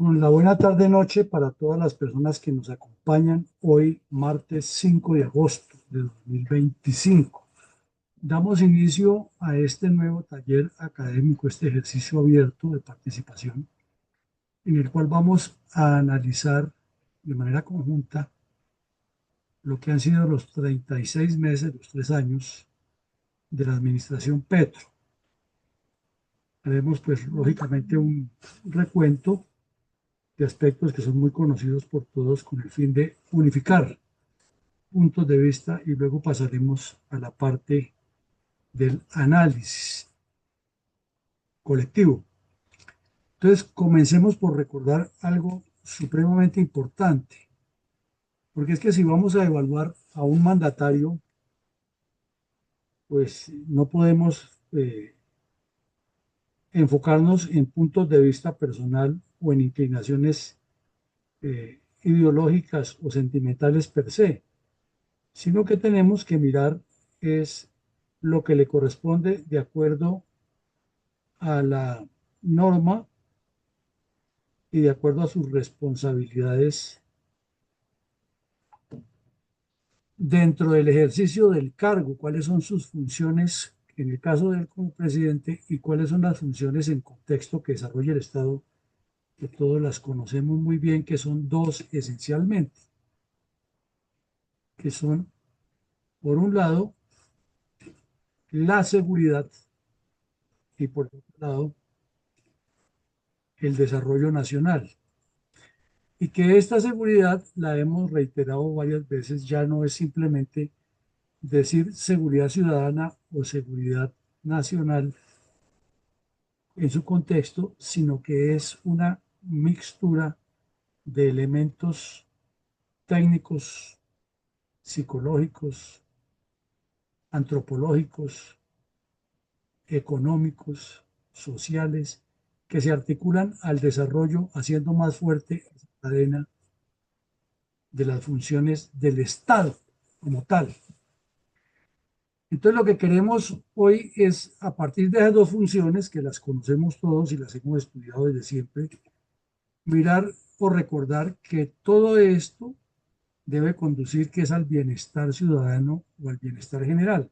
Con la buena tarde noche para todas las personas que nos acompañan hoy, martes 5 de agosto de 2025. Damos inicio a este nuevo taller académico, este ejercicio abierto de participación, en el cual vamos a analizar de manera conjunta lo que han sido los 36 meses, los 3 años de la administración Petro. Haremos, pues, lógicamente un recuento de aspectos que son muy conocidos por todos con el fin de unificar puntos de vista y luego pasaremos a la parte del análisis colectivo. Entonces, comencemos por recordar algo supremamente importante, porque es que si vamos a evaluar a un mandatario, pues no podemos enfocarnos en puntos de vista personal o en inclinaciones ideológicas o sentimentales per se, sino que tenemos que mirar es lo que le corresponde de acuerdo a la norma y de acuerdo a sus responsabilidades dentro del ejercicio del cargo, cuáles son sus funciones en el caso de él como presidente y cuáles son las funciones en contexto que desarrolla el Estado, que todos las conocemos muy bien, que son dos esencialmente, que son, por un lado, la seguridad y por otro lado, el desarrollo nacional. Y que esta seguridad, la hemos reiterado varias veces, ya no es simplemente decir seguridad ciudadana o seguridad nacional en su contexto, sino que es una mixtura de elementos técnicos, psicológicos, antropológicos, económicos, sociales, que se articulan al desarrollo, haciendo más fuerte esa cadena de las funciones del Estado como tal. Entonces lo que queremos hoy es, a partir de esas dos funciones, que las conocemos todos y las hemos estudiado desde siempre, mirar o recordar que todo esto debe conducir que es al bienestar ciudadano o al bienestar general.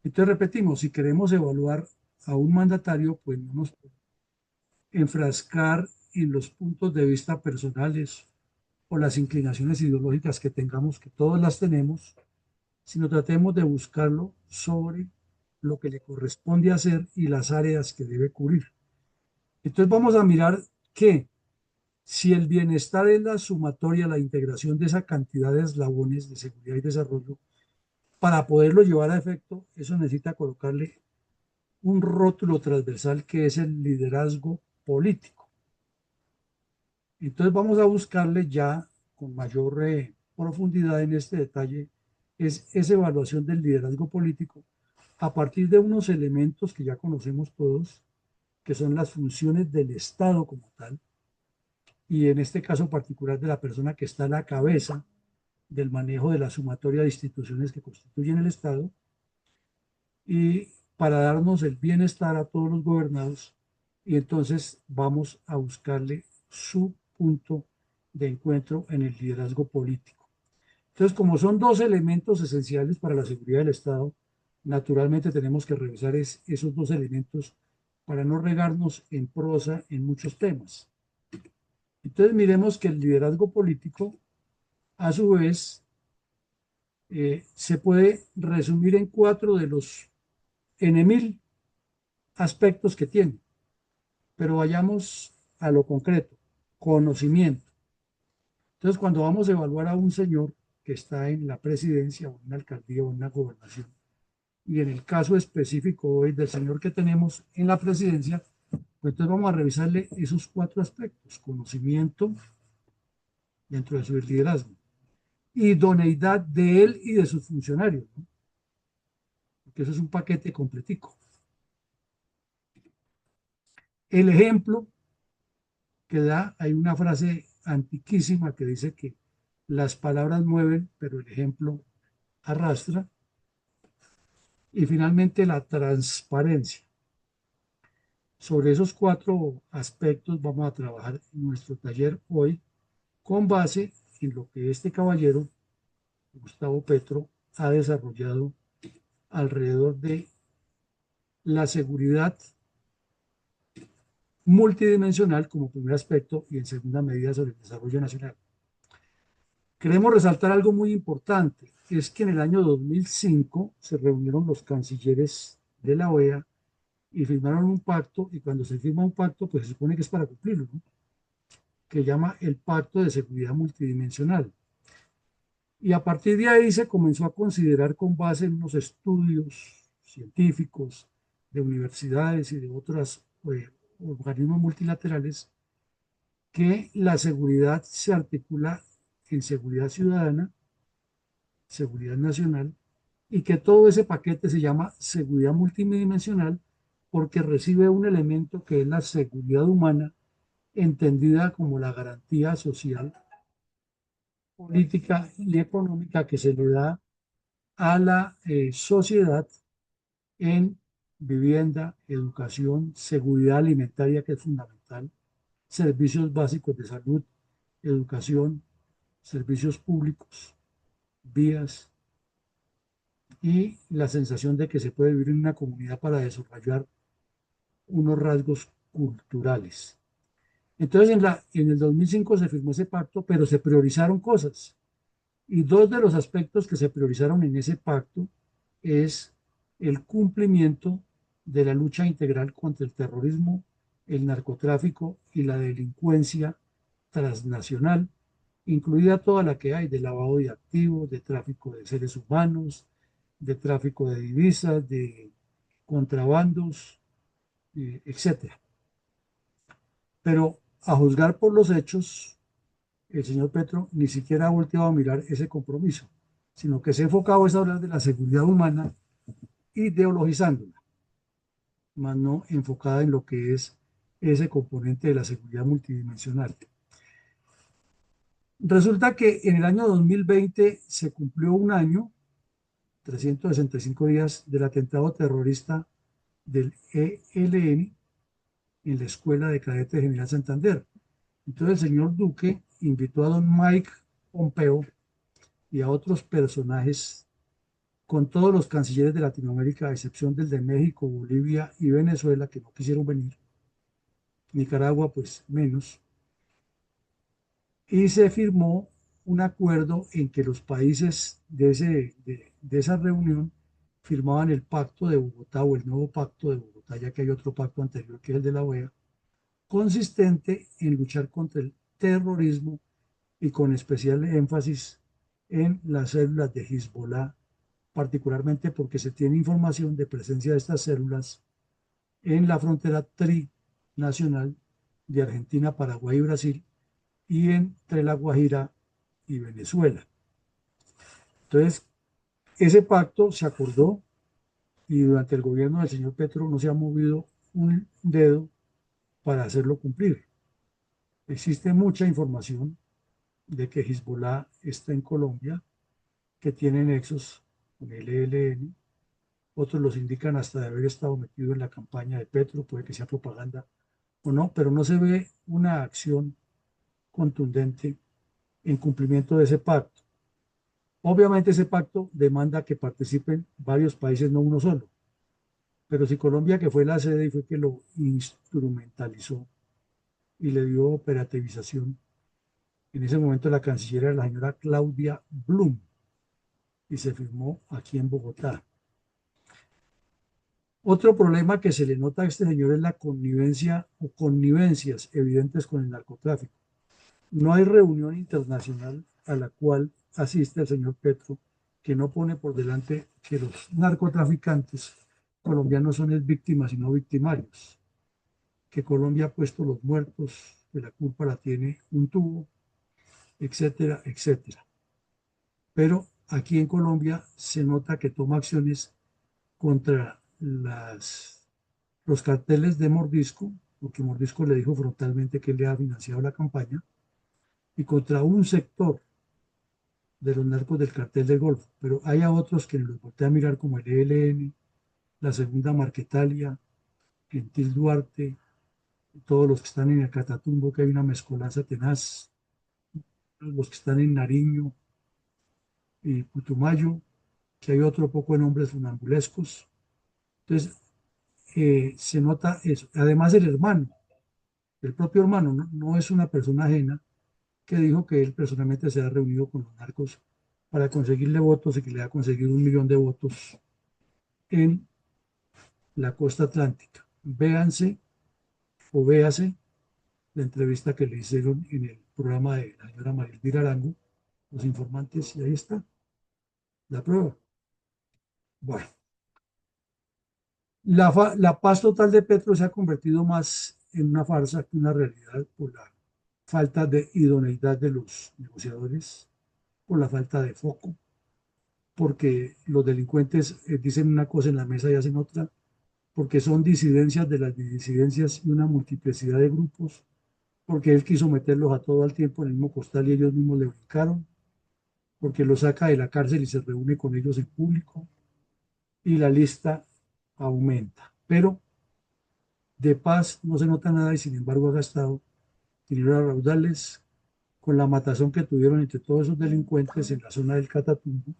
Entonces repetimos, si queremos evaluar a un mandatario, pues no nos podemos enfrascar en los puntos de vista personales o las inclinaciones ideológicas que tengamos, que todas las tenemos, sino tratemos de buscarlo sobre lo que le corresponde hacer y las áreas que debe cubrir. Entonces vamos a mirar que si el bienestar es la sumatoria, la integración de esa cantidad de eslabones de seguridad y desarrollo, para poderlo llevar a efecto, eso necesita colocarle un rótulo transversal que es el liderazgo político. Entonces vamos a buscarle ya con mayor profundidad en este detalle, es esa evaluación del liderazgo político a partir de unos elementos que ya conocemos todos, que son las funciones del Estado como tal, y en este caso particular de la persona que está a la cabeza del manejo de la sumatoria de instituciones que constituyen el Estado, y para darnos el bienestar a todos los gobernados, y entonces vamos a buscarle su punto de encuentro en el liderazgo político. Entonces, como son dos elementos esenciales para la seguridad del Estado, naturalmente tenemos que revisar esos dos elementos para no regarnos en prosa en muchos temas. Entonces, miremos que el liderazgo político, a su vez, se puede resumir en cuatro de los N mil aspectos que tiene. Pero vayamos a lo concreto, conocimiento. Entonces, cuando vamos a evaluar a un señor que está en la presidencia o en una alcaldía o en una gobernación, y en el caso específico hoy del señor que tenemos en la presidencia, pues entonces vamos a revisarle esos cuatro aspectos: conocimiento dentro de su liderazgo, idoneidad de él y de sus funcionarios, ¿no? Porque eso es un paquete completico. El ejemplo que da, hay una frase antiquísima que dice que las palabras mueven, pero el ejemplo arrastra. Y finalmente la transparencia. Sobre esos cuatro aspectos vamos a trabajar en nuestro taller hoy con base en lo que este caballero, Gustavo Petro, ha desarrollado alrededor de la seguridad multidimensional como primer aspecto y en segunda medida sobre el desarrollo nacional. Queremos resaltar algo muy importante, es que en el año 2005 se reunieron los cancilleres de la OEA y firmaron un pacto, y cuando se firma un pacto, pues se supone que es para cumplirlo, ¿no? Que llama el Pacto de Seguridad Multidimensional. Y a partir de ahí se comenzó a considerar con base en unos estudios científicos de universidades y de otros organismos multilaterales que la seguridad se articula en seguridad ciudadana, seguridad nacional, y que todo ese paquete se llama seguridad multidimensional porque recibe un elemento que es la seguridad humana, entendida como la garantía social, política y económica que se le da a la sociedad en vivienda, educación, seguridad alimentaria, que es fundamental, servicios básicos de salud, educación, servicios públicos, vías, y la sensación de que se puede vivir en una comunidad para desarrollar unos rasgos culturales. Entonces, en el 2005 se firmó ese pacto, pero se priorizaron cosas. Y dos de los aspectos que se priorizaron en ese pacto es el cumplimiento de la lucha integral contra el terrorismo, el narcotráfico y la delincuencia transnacional, incluida toda la que hay de lavado de activos, de tráfico de seres humanos, de tráfico de divisas, de contrabandos, etcétera. Pero a juzgar por los hechos, el señor Petro ni siquiera ha volteado a mirar ese compromiso, sino que se ha enfocado es a hablar de la seguridad humana ideologizándola, más no enfocada en lo que es ese componente de la seguridad multidimensional. Resulta que en el año 2020 se cumplió un año, 365 días, del atentado terrorista del ELN en la Escuela de Cadetes General Santander. Entonces el señor Duque invitó a don Mike Pompeo y a otros personajes con todos los cancilleres de Latinoamérica, a excepción del de México, Bolivia y Venezuela, que no quisieron venir, Nicaragua pues menos, y se firmó un acuerdo en que los países de esa reunión firmaban el pacto de Bogotá o el nuevo pacto de Bogotá, ya que hay otro pacto anterior que es el de la OEA, consistente en luchar contra el terrorismo y con especial énfasis en las células de Hezbollah, particularmente porque se tiene información de presencia de estas células en la frontera trinacional de Argentina, Paraguay y Brasil y entre La Guajira y Venezuela. Entonces, ese pacto se acordó y durante el gobierno del señor Petro no se ha movido un dedo para hacerlo cumplir. Existe mucha información de que Hezbollah está en Colombia, que tiene nexos con el ELN. Otros los indican hasta de haber estado metido en la campaña de Petro, puede que sea propaganda o no, pero no se ve una acción contundente en cumplimiento de ese pacto. Obviamente ese pacto demanda que participen varios países, no uno solo, pero si Colombia, que fue la sede y fue que lo instrumentalizó y le dio operativización, en ese momento la canciller era la señora Claudia Blum y se firmó aquí en Bogotá. Otro problema que se le nota a este señor es la connivencia o connivencias evidentes con el narcotráfico. No hay reunión internacional a la cual asiste el señor Petro que no pone por delante que los narcotraficantes colombianos son víctimas y no victimarios, que Colombia ha puesto los muertos, que la culpa la tiene un tubo, etcétera, etcétera. Pero aquí en Colombia se nota que toma acciones contra los carteles de Mordisco, porque Mordisco le dijo frontalmente que él le ha financiado la campaña, y contra un sector de los narcos del cartel del Golfo. Pero hay a otros que los voltea a mirar como el ELN, la Segunda Marquetalia, Gentil Duarte, todos los que están en el Catatumbo, que hay una mezcolanza tenaz, los que están en Nariño y Putumayo, que hay otro poco de nombres funambulescos. Entonces, se nota eso. Además, el propio hermano, no es una persona ajena que dijo que él personalmente se ha reunido con los narcos para conseguirle votos y que le ha conseguido 1 millón de votos en la costa atlántica. Véanse o véase la entrevista que le hicieron en el programa de la señora María Elvira Arango, Los Informantes, y ahí está la prueba. Bueno, la paz total de Petro se ha convertido más en una farsa que una realidad por la falta de idoneidad de los negociadores, por la falta de foco, porque los delincuentes dicen una cosa en la mesa y hacen otra, porque son disidencias de las disidencias y una multiplicidad de grupos, porque él quiso meterlos a todo al tiempo en el mismo costal y ellos mismos le brincaron, porque los saca de la cárcel y se reúne con ellos en público, y la lista aumenta. Pero de paz no se nota nada y sin embargo ha gastado dinero a raudales con la matazón que tuvieron entre todos esos delincuentes en la zona del Catatumbo.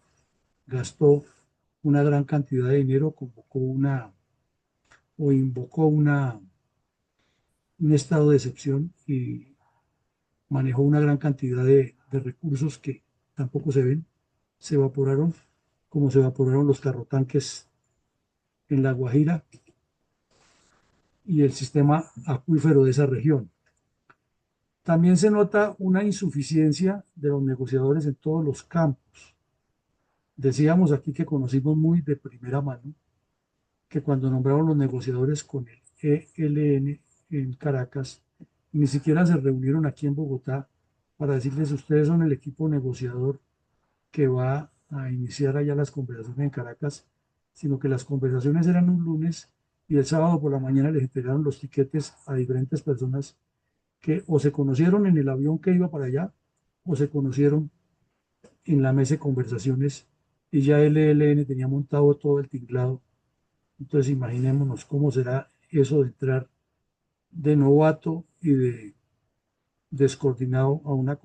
Gastó una gran cantidad de dinero, convocó una o invocó un estado de excepción y manejó una gran cantidad de recursos que tampoco se ven, se evaporaron, como se evaporaron los carrotanques en La Guajira y el sistema acuífero de esa región. También se nota una insuficiencia de los negociadores en todos los campos. Decíamos aquí que conocimos muy de primera mano que cuando nombraron los negociadores con el ELN en Caracas, ni siquiera se reunieron aquí en Bogotá para decirles ustedes son el equipo negociador que va a iniciar allá las conversaciones en Caracas, sino que las conversaciones eran un lunes y el sábado por la mañana les entregaron los tiquetes a diferentes personas que o se conocieron en el avión que iba para allá o se conocieron en la mesa de conversaciones y ya el ELN tenía montado todo el tinglado. Entonces imaginémonos cómo será eso de entrar de novato y de descoordinado a una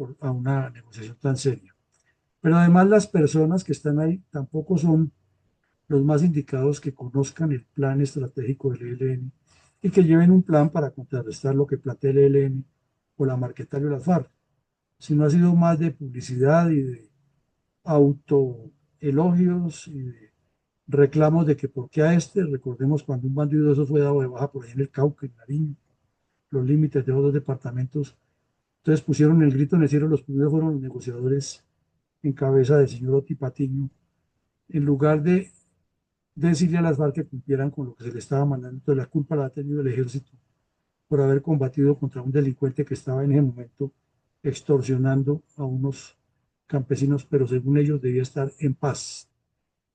negociación tan seria. Pero además las personas que están ahí tampoco son los más indicados que conozcan el plan estratégico del ELN y que lleven un plan para contrarrestar lo que plantea el ELN o la Marquetalia o la FARC, sino ha sido más de publicidad y de autoelogios y de reclamos de que por qué a este, recordemos cuando un bandido de esos fue dado de baja por ahí en el Cauca, en Nariño, los límites de otros departamentos, entonces pusieron el grito en el cielo, los primeros fueron los negociadores en cabeza del señor Oti Patiño, en lugar de decirle a las FARC que cumplieran con lo que se le estaba mandando, entonces la culpa la ha tenido el ejército por haber combatido contra un delincuente que estaba en ese momento extorsionando a unos campesinos, pero según ellos debía estar en paz.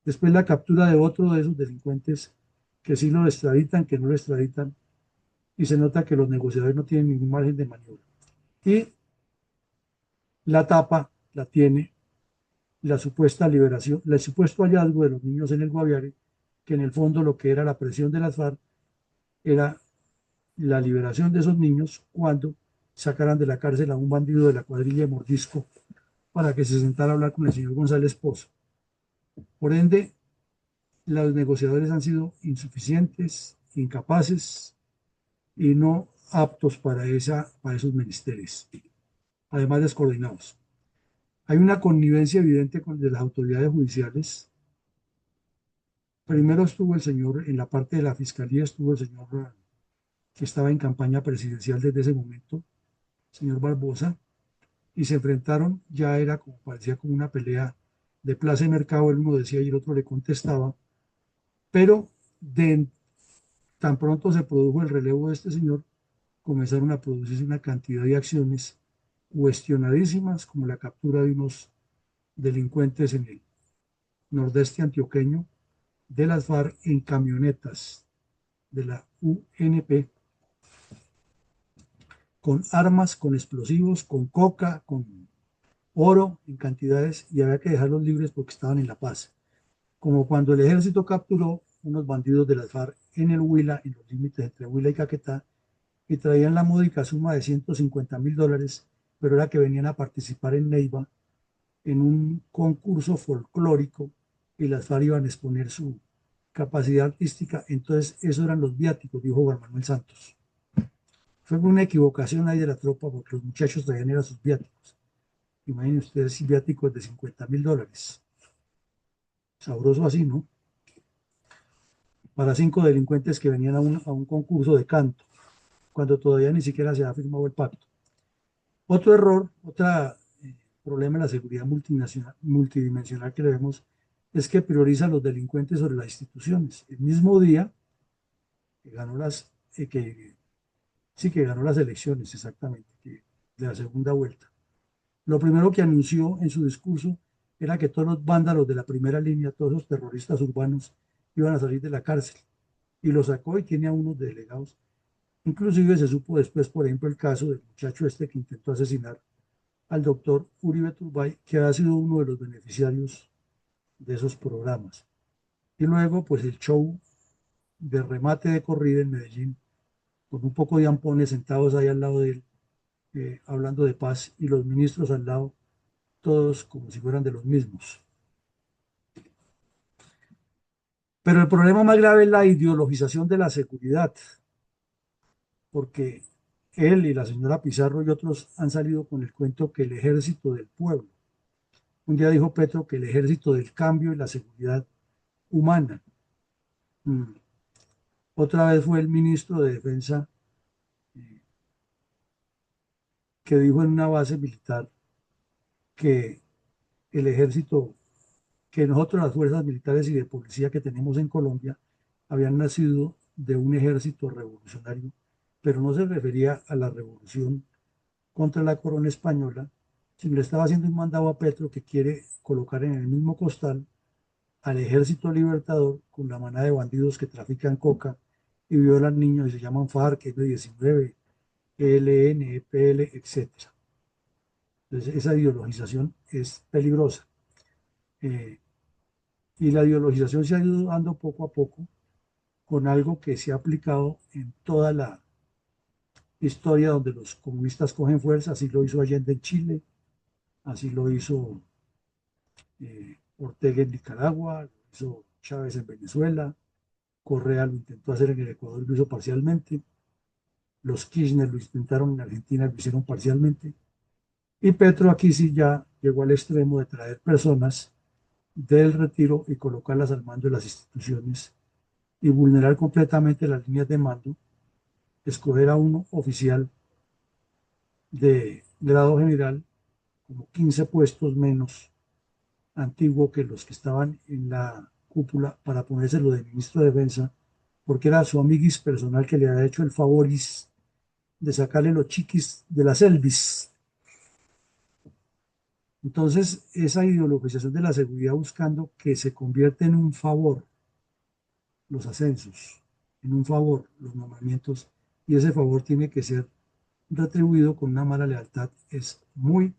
Después la captura de otro de esos delincuentes que sí lo extraditan, que no lo extraditan, y se nota que los negociadores no tienen ningún margen de maniobra. Y la tapa la tiene la supuesta liberación, el supuesto hallazgo de los niños en el Guaviare, que en el fondo lo que era la presión de las FARC era la liberación de esos niños cuando sacaran de la cárcel a un bandido de la cuadrilla de Mordisco para que se sentara a hablar con el señor González Pozo. Por ende, los negociadores han sido insuficientes, incapaces y no aptos para esos menesteres, además descoordinados. Hay una connivencia evidente de las autoridades judiciales. Primero estuvo el señor, en la parte de la fiscalía estuvo el señor que estaba en campaña presidencial desde ese momento, señor Barbosa, y se enfrentaron, ya era como parecía como una pelea de plaza y mercado, el uno decía y el otro le contestaba, pero tan pronto se produjo el relevo de este señor, comenzaron a producirse una cantidad de acciones cuestionadísimas, como la captura de unos delincuentes en el nordeste antioqueño de las FARC en camionetas de la UNP, con armas, con explosivos, con coca, con oro en cantidades, y había que dejarlos libres porque estaban en La Paz. Como cuando el ejército capturó unos bandidos de las FARC en el Huila, en los límites entre Huila y Caquetá, y traían la módica suma de $150.000, pero era que venían a participar en Neiva en un concurso folclórico y las FARC iban a exponer su capacidad artística. Entonces, eso eran los viáticos, dijo Juan Manuel Santos. Fue una equivocación ahí de la tropa porque los muchachos traían eran sus viáticos. Imaginen ustedes viáticos de $50.000. Sabroso así, ¿no? Para 5 delincuentes que venían a un concurso de canto, cuando todavía ni siquiera se ha firmado el pacto. Otro error, otro problema en la seguridad multidimensional que le vemos es que prioriza a los delincuentes sobre las instituciones. El mismo día que ganó que ganó las elecciones, exactamente, de la segunda vuelta. Lo primero que anunció en su discurso era que todos los vándalos de la primera línea, todos los terroristas urbanos, iban a salir de la cárcel. Y lo sacó y tiene a unos delegados. Inclusive se supo después, por ejemplo, el caso del muchacho este que intentó asesinar al doctor Uribe Turbay, que ha sido uno de los beneficiarios de esos programas. Y luego, pues el show de remate de corrida en Medellín, con un poco de ampones sentados ahí al lado de él, hablando de paz, y los ministros al lado, todos como si fueran de los mismos. Pero el problema más grave es la ideologización de la seguridad, porque él y la señora Pizarro y otros han salido con el cuento que el ejército del pueblo. Un día dijo Petro que el ejército del cambio y la seguridad humana. Otra vez fue el ministro de Defensa eh, que dijo en una base militar que el ejército, que nosotros las fuerzas militares y de policía que tenemos en Colombia habían nacido de un ejército revolucionario, pero no se refería a la revolución contra la corona española, sino le estaba haciendo un mandado a Petro que quiere colocar en el mismo costal al ejército libertador con la manada de bandidos que trafican coca y violan niños y se llaman FARC, M-19, ELN, EPL, etc. Entonces esa ideologización es peligrosa. Eh, y la ideologización se ha ido dando poco a poco con algo que se ha aplicado en toda la historia donde los comunistas cogen fuerza, así lo hizo Allende en Chile, así lo hizo Ortega en Nicaragua, lo hizo Chávez en Venezuela, Correa lo intentó hacer en el Ecuador, lo hizo parcialmente, los Kirchner lo intentaron en Argentina, lo hicieron parcialmente, y Petro aquí sí ya llegó al extremo de traer personas del retiro y colocarlas al mando de las instituciones y vulnerar completamente las líneas de mando, escoger a uno oficial de grado general, como 15 puestos menos antiguo que los que estaban en la cúpula, para ponérselo de ministro de Defensa, porque era su amiguis personal que le había hecho el favoris de sacarle los chiquis de las Elvis. Entonces, esa ideologización de la seguridad buscando que se convierta en un favor los ascensos, en un favor los nombramientos, y ese favor tiene que ser retribuido con una mala lealtad, es muy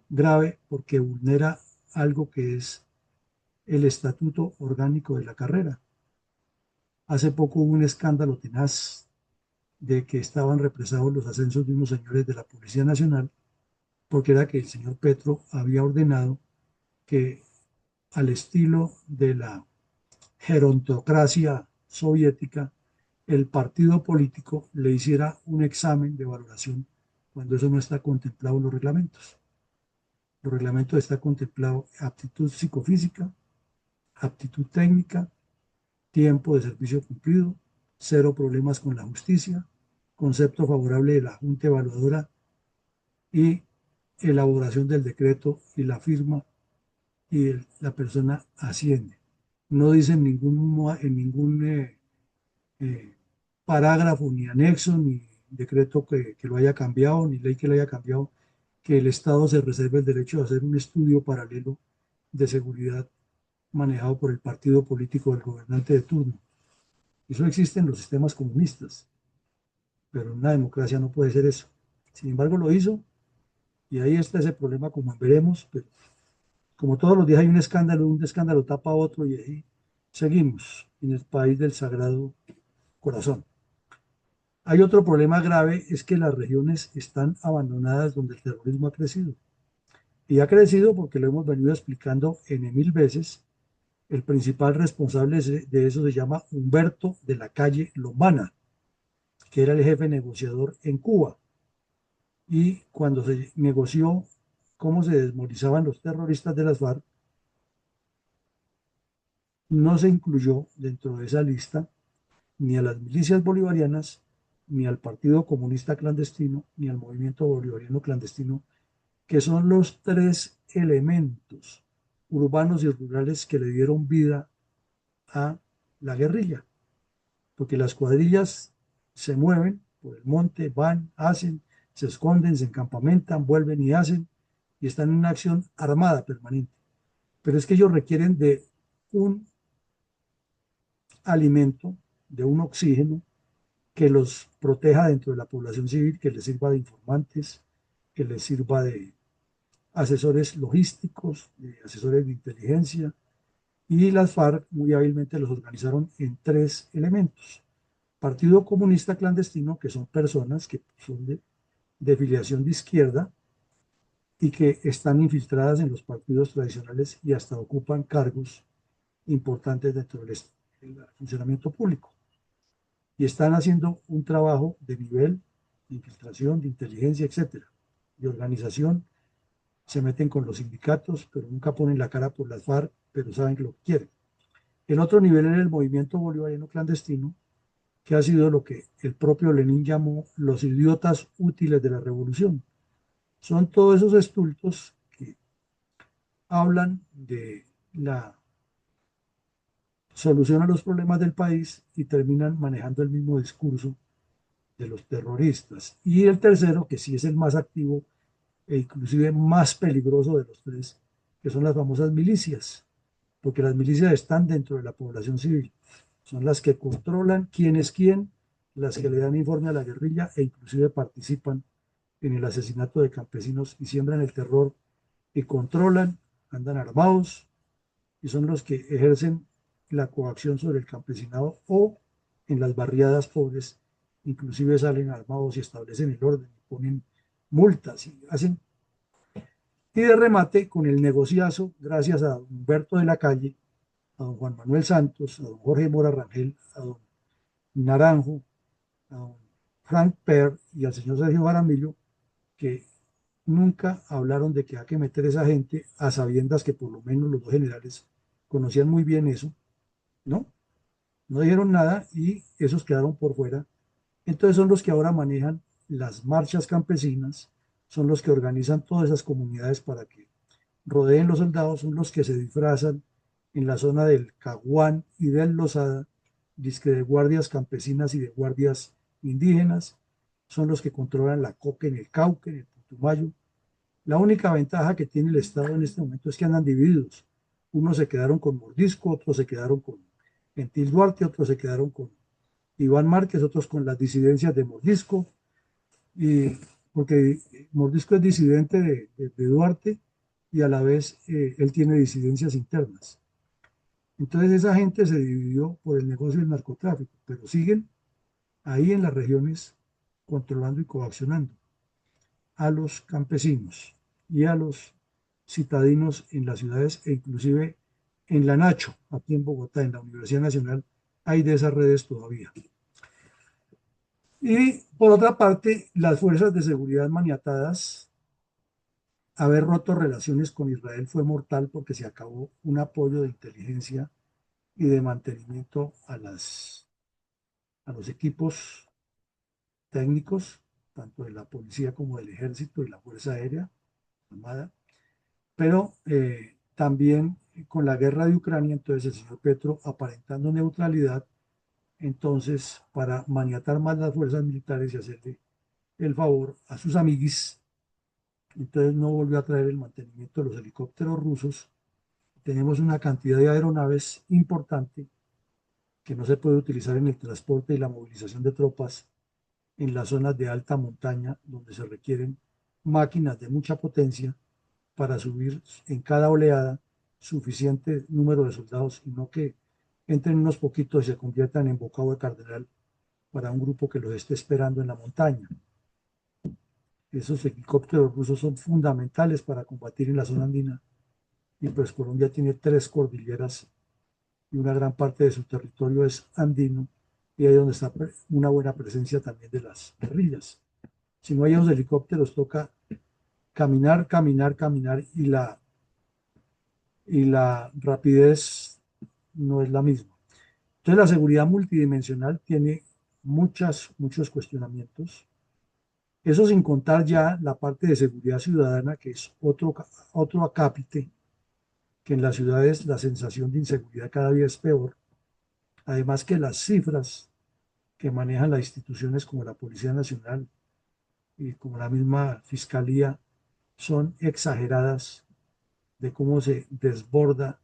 grave porque vulnera algo que es el estatuto orgánico de la carrera. Hace poco hubo un escándalo tenaz de que estaban represados los ascensos de unos señores de la Policía Nacional, porque era que el señor Petro había ordenado que, al estilo de la gerontocracia soviética, el partido político le hiciera un examen de valoración cuando eso no está contemplado en los reglamentos. Los reglamentos está contemplado aptitud psicofísica, aptitud técnica, tiempo de servicio cumplido, cero problemas con la justicia, concepto favorable de la Junta Evaluadora y elaboración del decreto y la firma y la persona asciende. No dice en ningún parágrafo, ni anexo, ni decreto que lo haya cambiado, ni ley que lo haya cambiado, que el Estado se reserve el derecho de hacer un estudio paralelo de seguridad manejado por el partido político del gobernante de turno. Eso existe en los sistemas comunistas, pero en una democracia no puede ser eso. Sin embargo, lo hizo y ahí está ese problema, como veremos. Pero como todos los días hay un escándalo tapa otro y ahí seguimos. en el país del Sagrado Corazón. Hay otro problema grave, es que las regiones están abandonadas donde el terrorismo ha crecido. Y ha crecido porque lo hemos venido explicando N mil veces. El principal responsable de eso se llama Humberto de la Calle Lombana, que era el jefe negociador en Cuba. Y cuando se negoció cómo se desmovilizaban los terroristas de las FARC, no se incluyó dentro de esa lista ni a las milicias bolivarianas, ni al Partido Comunista Clandestino, ni al Movimiento Bolivariano Clandestino, que son los tres elementos urbanos y rurales que le dieron vida a la guerrilla, porque las cuadrillas se mueven por el monte, van, hacen, se esconden, se encampamentan, vuelven y hacen, y están en una acción armada permanente. Pero es que ellos requieren de un alimento, de un oxígeno que los proteja dentro de la población civil, que les sirva de informantes, que les sirva de asesores logísticos, de asesores de inteligencia, y las FARC muy hábilmente los organizaron en tres elementos. Partido Comunista Clandestino, que son personas que son de filiación de izquierda y que están infiltradas en los partidos tradicionales y hasta ocupan cargos importantes dentro del funcionamiento público. Y están haciendo un trabajo de nivel de infiltración, de inteligencia, etcétera, de organización. Se meten con los sindicatos, pero nunca ponen la cara por las FARC, pero saben que lo quieren. El otro nivel es el movimiento bolivariano clandestino, que ha sido lo que el propio Lenin llamó los idiotas útiles de la revolución. Son todos esos estultos que hablan de la solución a los problemas del país y terminan manejando el mismo discurso de los terroristas. Y el tercero, que sí es el más activo e inclusive más peligroso de los tres, que son las famosas milicias, porque las milicias están dentro de la población civil, son las que controlan quién es quién, las que le dan informe a la guerrilla e inclusive participan en el asesinato de campesinos y siembran el terror y controlan, andan armados y son los que ejercen la coacción sobre el campesinado o en las barriadas pobres, inclusive salen armados y establecen el orden, ponen multas y hacen. Y de remate, con el negociazo, gracias a Humberto de la Calle, a don Juan Manuel Santos, a don Jorge Mora Rangel, a don Naranjo, a don Frank Per y al señor Sergio Jaramillo, que nunca hablaron de que hay que meter a esa gente a sabiendas que por lo menos los dos generales conocían muy bien eso, ¿no? No dijeron nada y esos quedaron por fuera. Entonces son los que ahora manejan las marchas campesinas, son los que organizan todas esas comunidades para que rodeen los soldados, son los que se disfrazan en la zona del Caguán y del Lozada, disque de guardias campesinas y de guardias indígenas, son los que controlan la coca en el Cauca, en el Putumayo. La única ventaja que tiene el Estado en este momento es que andan divididos. Unos se quedaron con Mordisco, otros se quedaron con Gentil Duarte, otros se quedaron con Iván Márquez, otros con las disidencias de Mordisco, y porque Mordisco es disidente de Duarte y a la vez él tiene disidencias internas. Entonces esa gente se dividió por el negocio del narcotráfico, pero siguen ahí en las regiones controlando y coaccionando a los campesinos y a los citadinos en las ciudades e inclusive en la Nacho, aquí en Bogotá, en la Universidad Nacional, hay de esas redes todavía. Y por otra parte, las fuerzas de seguridad maniatadas, haber roto relaciones con Israel fue mortal porque se acabó un apoyo de inteligencia y de mantenimiento a los equipos técnicos, tanto de la policía como del ejército y la Fuerza Aérea, Armada, pero también con la guerra de Ucrania, entonces el señor Petro aparentando neutralidad, entonces para maniatar más las fuerzas militares y hacerle el favor a sus amiguis, entonces no volvió a traer el mantenimiento de los helicópteros rusos. Tenemos una cantidad de aeronaves importante que no se puede utilizar en el transporte y la movilización de tropas en las zonas de alta montaña, donde se requieren máquinas de mucha potencia para subir en cada oleada suficiente número de soldados y no que entren unos poquitos y se conviertan en bocado de cardenal para un grupo que los esté esperando en la montaña. Esos helicópteros rusos son fundamentales para combatir en la zona andina y pues Colombia tiene tres cordilleras y una gran parte de su territorio es andino y ahí es donde está una buena presencia también de las guerrillas. Si no hay esos helicópteros toca caminar, caminar, caminar y la rapidez no es la misma. Entonces la seguridad multidimensional tiene muchos cuestionamientos. Eso sin contar ya la parte de seguridad ciudadana, que es otro acápite, que en las ciudades la sensación de inseguridad cada día es peor. Además que las cifras que manejan las instituciones como la Policía Nacional y como la misma Fiscalía son exageradas de cómo se desborda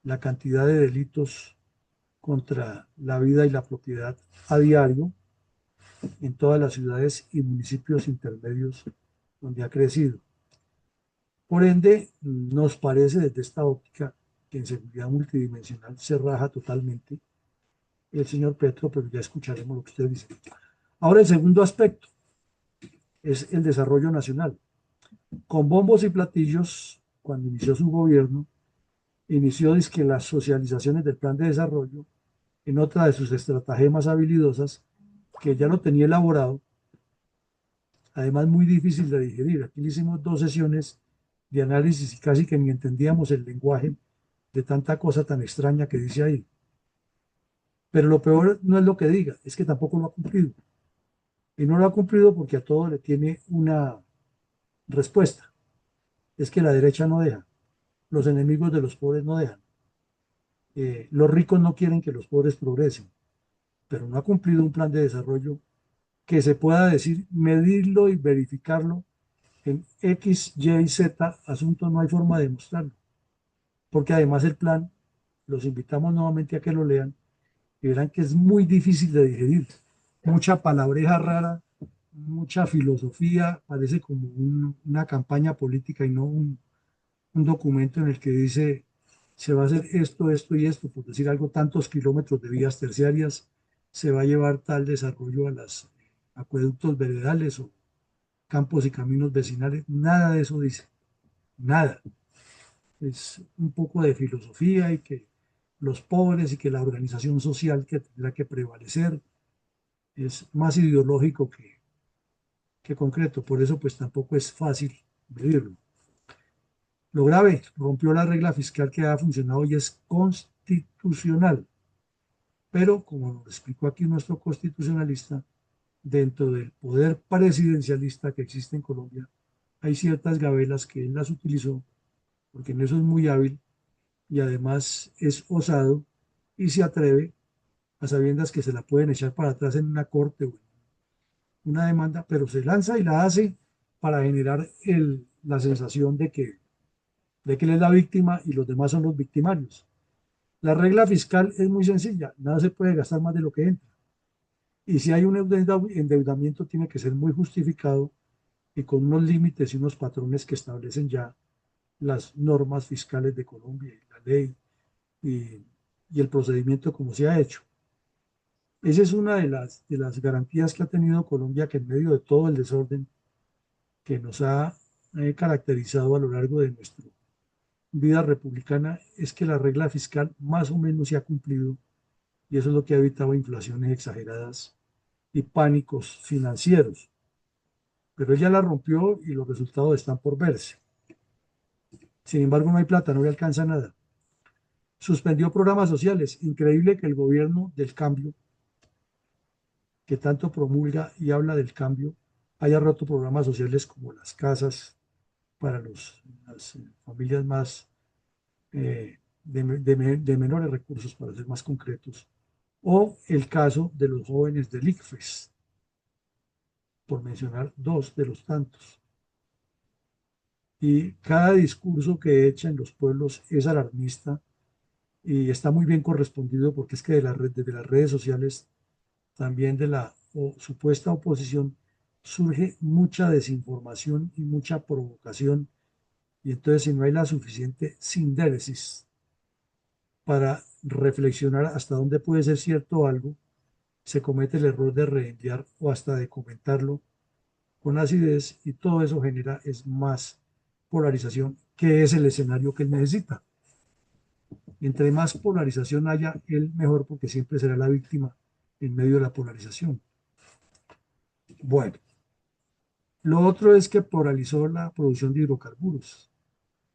la cantidad de delitos contra la vida y la propiedad a diario en todas las ciudades y municipios intermedios donde ha crecido. Por ende, nos parece desde esta óptica que en seguridad multidimensional se raja totalmente el señor Petro, pero ya escucharemos lo que usted dice. Ahora, el segundo aspecto es el desarrollo nacional. Con bombos y platillos, cuando inició su gobierno, inició dizque las socializaciones del plan de desarrollo en otra de sus estratagemas habilidosas, que ya lo tenía elaborado, además muy difícil de digerir. Aquí le hicimos 2 sesiones de análisis y casi que ni entendíamos el lenguaje de tanta cosa tan extraña que dice ahí. Pero lo peor no es lo que diga, es que tampoco lo ha cumplido. Y no lo ha cumplido porque a todo le tiene una respuesta. Es que la derecha no deja, los enemigos de los pobres no dejan. Los ricos no quieren que los pobres progresen, pero no ha cumplido un plan de desarrollo que se pueda decir, medirlo y verificarlo en X, Y y Z asuntos, no hay forma de demostrarlo. Porque además el plan, los invitamos nuevamente a que lo lean y verán que es muy difícil de digerir. Mucha palabreja rara, mucha filosofía, parece como una campaña política y no un documento en el que dice se va a hacer esto, esto y esto, por decir algo, tantos kilómetros de vías terciarias, se va a llevar tal desarrollo a los acueductos veredales o campos y caminos vecinales, nada de eso dice, nada. Es un poco de filosofía y que los pobres y que la organización social que tendrá que prevalecer es más ideológico que concreto, por eso pues tampoco es fácil medirlo. Lo grave, rompió la regla fiscal que ha funcionado y es constitucional, pero como nos explicó aquí nuestro constitucionalista, dentro del poder presidencialista que existe en Colombia, hay ciertas gabelas que él las utilizó, porque en eso es muy hábil y además es osado y se atreve a sabiendas que se la pueden echar para atrás en una corte o en una demanda, pero se lanza y la hace para generar la sensación de que él es la víctima y los demás son los victimarios. La regla fiscal es muy sencilla, nada se puede gastar más de lo que entra. Y si hay un endeudamiento, tiene que ser muy justificado y con unos límites y unos patrones que establecen ya las normas fiscales de Colombia y la ley y, y el procedimiento como se ha hecho. Esa es una de las garantías que ha tenido Colombia, que en medio de todo el desorden que nos ha caracterizado a lo largo de nuestra vida republicana, es que la regla fiscal más o menos se ha cumplido y eso es lo que ha evitado inflaciones exageradas y pánicos financieros. Pero ella la rompió y los resultados están por verse. Sin embargo, no hay plata, no le alcanza nada. Suspendió programas sociales. Increíble que el gobierno del cambio, que tanto promulga y habla del cambio, haya roto programas sociales como las casas para las familias más de menores recursos, para ser más concretos, o el caso de los jóvenes del ICFES, por mencionar dos de los tantos. Y cada discurso que echa en los pueblos es alarmista y está muy bien correspondido porque es que desde las redes sociales, también de la supuesta oposición, surge mucha desinformación y mucha provocación. Y entonces si no hay la suficiente sindéresis para reflexionar hasta dónde puede ser cierto algo, se comete el error de reenviar o hasta de comentarlo con acidez y todo eso genera es más polarización, que es el escenario que él necesita. Entre más polarización haya, él mejor porque siempre será la víctima en medio de la polarización. Bueno, lo otro es que polarizó la producción de hidrocarburos.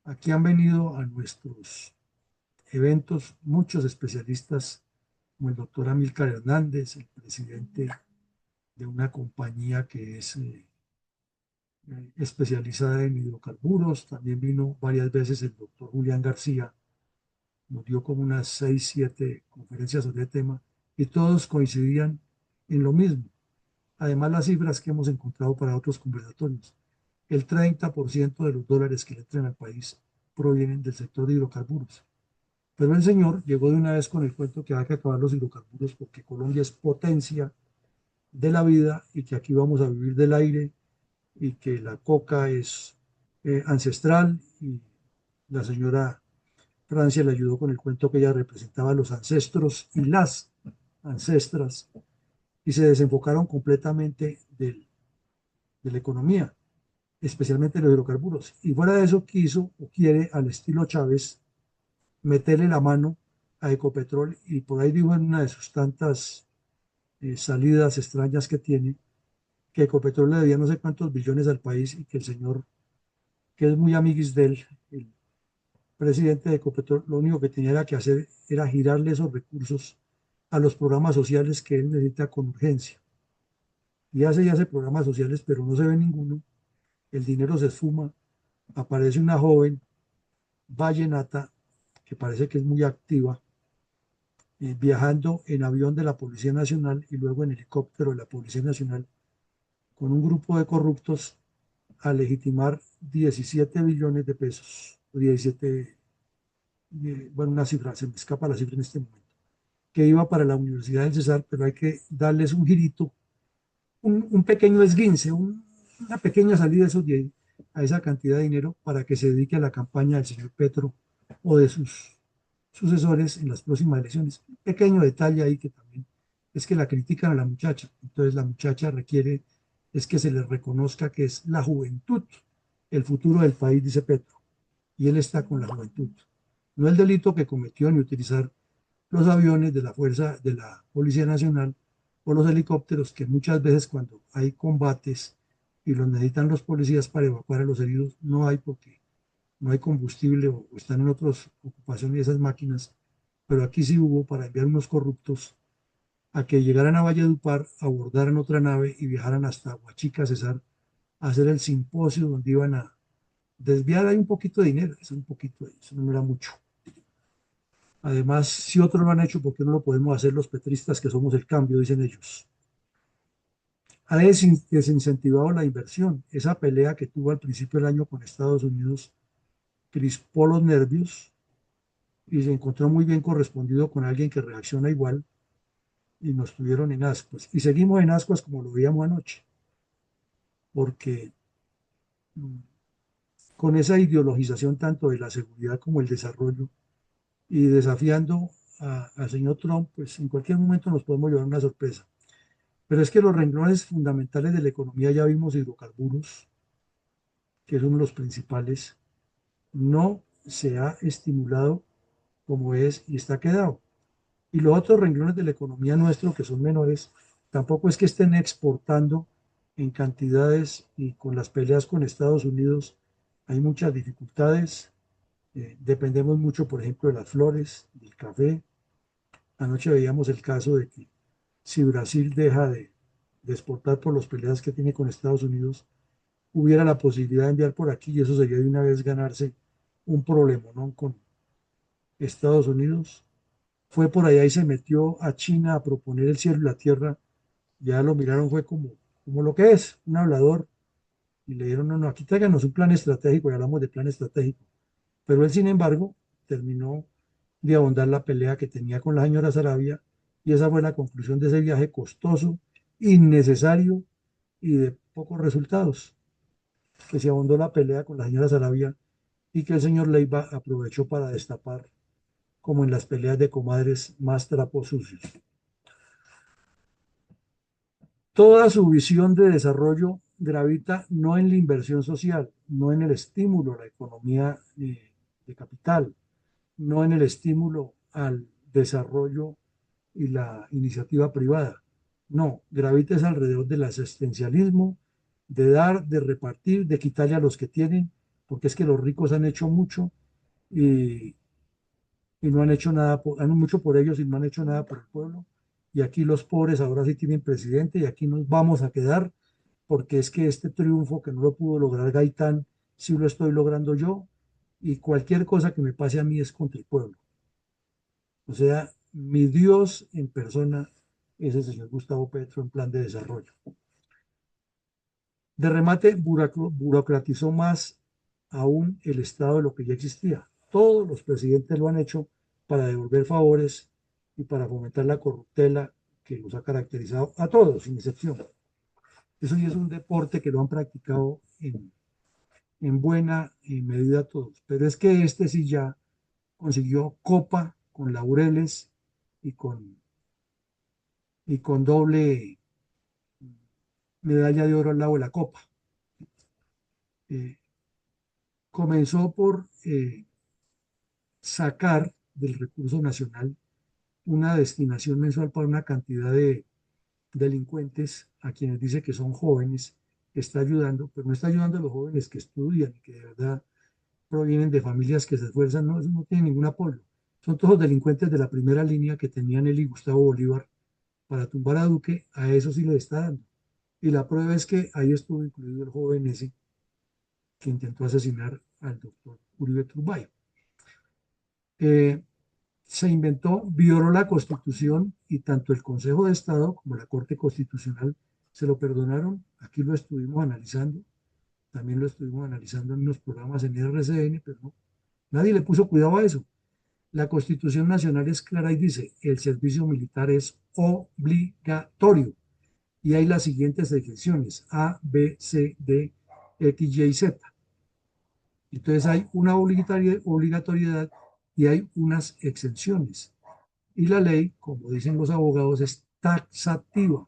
Aquí han venido a nuestros eventos muchos especialistas como el doctor Amílcar Hernández, el presidente de una compañía que es especializada en hidrocarburos. También vino varias veces el doctor Julián García, nos dio como unas 6, 7 conferencias sobre el tema y todos coincidían en lo mismo. Además, las cifras que hemos encontrado para otros conversatorios, el 30% de los dólares que le entran al país provienen del sector de hidrocarburos. Pero el señor llegó de una vez con el cuento que hay que acabar los hidrocarburos porque Colombia es potencia de la vida y que aquí vamos a vivir del aire y que la coca es ancestral y la señora Francia le ayudó con el cuento que ella representaba a los ancestros y las ancestras y se desenfocaron completamente de la economía, especialmente los hidrocarburos. Y fuera de eso quiso o quiere al estilo Chávez meterle la mano a Ecopetrol y por ahí dijo en una de sus tantas salidas extrañas que tiene que Ecopetrol le debía no sé cuántos billones al país y que el señor, que es muy amiguis de él, el presidente de Ecopetrol, lo único que tenía que hacer era girarle esos recursos a los programas sociales que él necesita con urgencia. Y hace programas sociales, pero no se ve ninguno. El dinero se esfuma. Aparece una joven vallenata que parece que es muy activa, viajando en avión de la Policía Nacional y luego en helicóptero de la Policía Nacional con un grupo de corruptos a legitimar 17 billones de pesos, o 17, bueno, una cifra, se me escapa la cifra en este momento, que iba para la Universidad del Cesar, pero hay que darles un girito, un pequeño esguince, una pequeña salida de esos a esa cantidad de dinero para que se dedique a la campaña del señor Petro o de sus sucesores en las próximas elecciones. Un pequeño detalle ahí que también es que la critican a la muchacha. Entonces la muchacha requiere es que se le reconozca que es la juventud, el futuro del país, dice Petro. Y él está con la juventud. No el delito que cometió ni utilizar los aviones de la Fuerza de la Policía Nacional o los helicópteros que muchas veces cuando hay combates y los necesitan los policías para evacuar a los heridos, no hay porque no hay combustible o están en otras ocupaciones de esas máquinas, pero aquí sí hubo para enviar unos corruptos a que llegaran a Valledupar, abordaran otra nave y viajaran hasta Huachica, Cesar, a hacer el simposio donde iban a desviar ahí un poquito de dinero, eso un poquito, eso no era mucho. Además, si otros lo han hecho, ¿por qué no lo podemos hacer los petristas que somos el cambio? Dicen ellos. Ha desincentivado la inversión. Esa pelea que tuvo al principio del año con Estados Unidos crispó los nervios y se encontró muy bien correspondido con alguien que reacciona igual y nos tuvieron en ascuas. Y seguimos en ascuas como lo veíamos anoche, porque con esa ideologización tanto de la seguridad como el desarrollo y desafiando al señor Trump, pues en cualquier momento nos podemos llevar una sorpresa. Pero es que los renglones fundamentales de la economía, ya vimos hidrocarburos, que es uno de los principales, no se ha estimulado como es y está quedado. Y los otros renglones de la economía nuestro, que son menores, tampoco es que estén exportando en cantidades y con las peleas con Estados Unidos hay muchas dificultades. Dependemos mucho, por ejemplo, de las flores, del café. Anoche veíamos el caso de que si Brasil deja de exportar por las peleas que tiene con Estados Unidos, hubiera la posibilidad de enviar por aquí y eso sería de una vez ganarse un problema, ¿no? Con Estados Unidos. Fue por allá y se metió a China a proponer el cielo y la tierra. Ya lo miraron, fue como lo que es, un hablador. Y le dijeron, no, no, aquí tráiganos un plan estratégico, y hablamos de plan estratégico. Pero él, sin embargo, terminó de ahondar la pelea que tenía con la señora Sarabia y esa fue la conclusión de ese viaje costoso, innecesario y de pocos resultados, que se ahondó la pelea con la señora Sarabia y que el señor Leiva aprovechó para destapar como en las peleas de comadres más trapos sucios. Toda su visión de desarrollo gravita no en la inversión social, no en el estímulo a la economía de capital, no en el estímulo al desarrollo y la iniciativa privada. No, gravita es alrededor del asistencialismo, de dar, de repartir, de quitarle a los que tienen, porque es que los ricos han hecho mucho y, y no han hecho nada, han mucho por ellos y no han hecho nada por el pueblo. Y aquí los pobres ahora sí tienen presidente y aquí nos vamos a quedar porque es que este triunfo que no lo pudo lograr Gaitán, sí lo estoy logrando yo y cualquier cosa que me pase a mí es contra el pueblo. O sea, mi Dios en persona es el señor Gustavo Petro en plan de desarrollo. De remate, burocratizó más aún el Estado de lo que ya existía. Todos los presidentes lo han hecho para devolver favores y para fomentar la corruptela que los ha caracterizado a todos, sin excepción. Eso ya es un deporte que lo han practicado en buena medida todos. Pero es que este sí ya consiguió copa con laureles y con doble medalla de oro al lado de la copa. Eh, Comenzó por sacar del recurso nacional una destinación mensual para una cantidad de delincuentes a quienes dice que son jóvenes, está ayudando, pero no está ayudando a los jóvenes que estudian y que de verdad provienen de familias que se esfuerzan, no, eso no tiene ningún apoyo. Son todos delincuentes de la primera línea que tenían él y Gustavo Bolívar para tumbar a Duque, a eso sí le está dando. Y la prueba es que ahí estuvo incluido el joven ese que intentó asesinar al doctor Uribe Turbay. Eh, Se inventó, violó la Constitución y tanto el Consejo de Estado como la Corte Constitucional se lo perdonaron. Aquí lo estuvimos analizando, también lo estuvimos analizando en unos programas en RCN, pero no, nadie le puso cuidado a eso. La Constitución Nacional es clara y dice, el servicio militar es obligatorio. Y hay las siguientes definiciones, A, B, C, D, X, Y, Z. Entonces hay una obligatoriedad y hay unas exenciones. Y la ley, como dicen los abogados, es taxativa,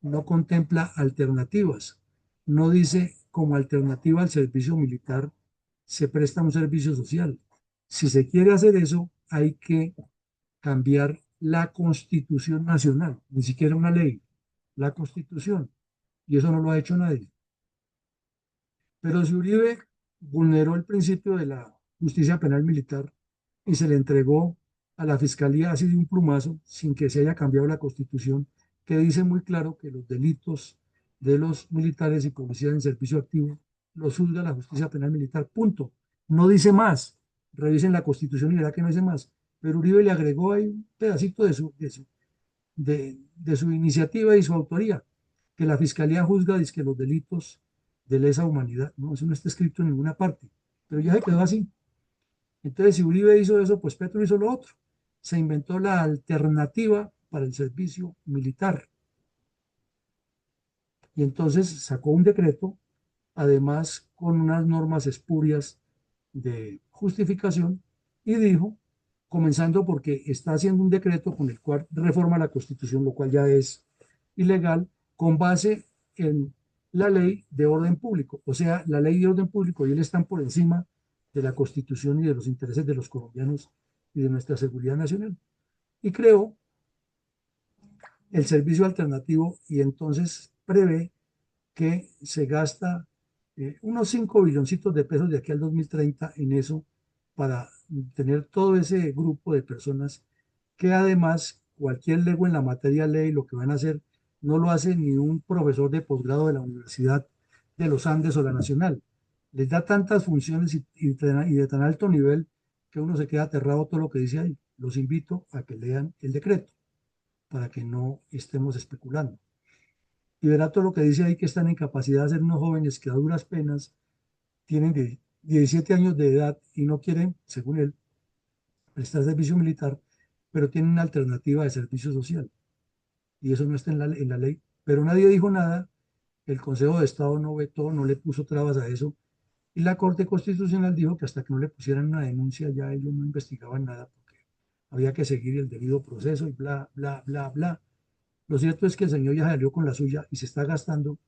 no contempla alternativas. No dice como alternativa al servicio militar se presta un servicio social. Si se quiere hacer eso, hay que cambiar la Constitución Nacional, ni siquiera una ley, la Constitución. Y eso no lo ha hecho nadie. Pero si Uribe vulneró el principio de la justicia penal militar y se le entregó a la fiscalía así de un plumazo, sin que se haya cambiado la constitución, que dice muy claro que los delitos de los militares y policías en servicio activo los juzga la justicia penal militar, punto. No dice más. Revisen la constitución y verá que no dice más. Pero Uribe le agregó ahí un pedacito de su iniciativa y su autoría, que la fiscalía juzga dice que los delitos de lesa humanidad. No, eso no está escrito en ninguna parte, pero ya se quedó así. Entonces, si Uribe hizo eso, pues Petro hizo lo otro. Se inventó la alternativa para el servicio militar. Y entonces sacó un decreto, además con unas normas espurias de justificación, y dijo, comenzando porque está haciendo un decreto con el cual reforma la Constitución, lo cual ya es ilegal, con base en la ley de orden público. O sea, la ley de orden público y él están por encima de la Constitución y de los intereses de los colombianos y de nuestra seguridad nacional. Y creó el servicio alternativo y entonces prevé que se gasta unos 5 billoncitos de pesos de aquí al 2030 en eso para tener todo ese grupo de personas que además cualquier lego en la materia ley lo que van a hacer no lo hace ni un profesor de posgrado de la Universidad de los Andes o la Nacional. Les da tantas funciones y de tan alto nivel que uno se queda aterrado todo lo que dice ahí. Los invito a que lean el decreto para que no estemos especulando. Y verá todo lo que dice ahí que están en capacidad de ser unos jóvenes que a duras penas tienen 17 años de edad y no quieren, según él, prestar servicio militar, pero tienen una alternativa de servicio social. Y eso no está en la ley. Pero nadie dijo nada, el Consejo de Estado no vetó, no le puso trabas a eso, y la Corte Constitucional dijo que hasta que no le pusieran una denuncia ya ellos no investigaban nada, porque había que seguir el debido proceso y bla, bla, bla, bla. Lo cierto es que el señor ya salió con la suya y se está gastando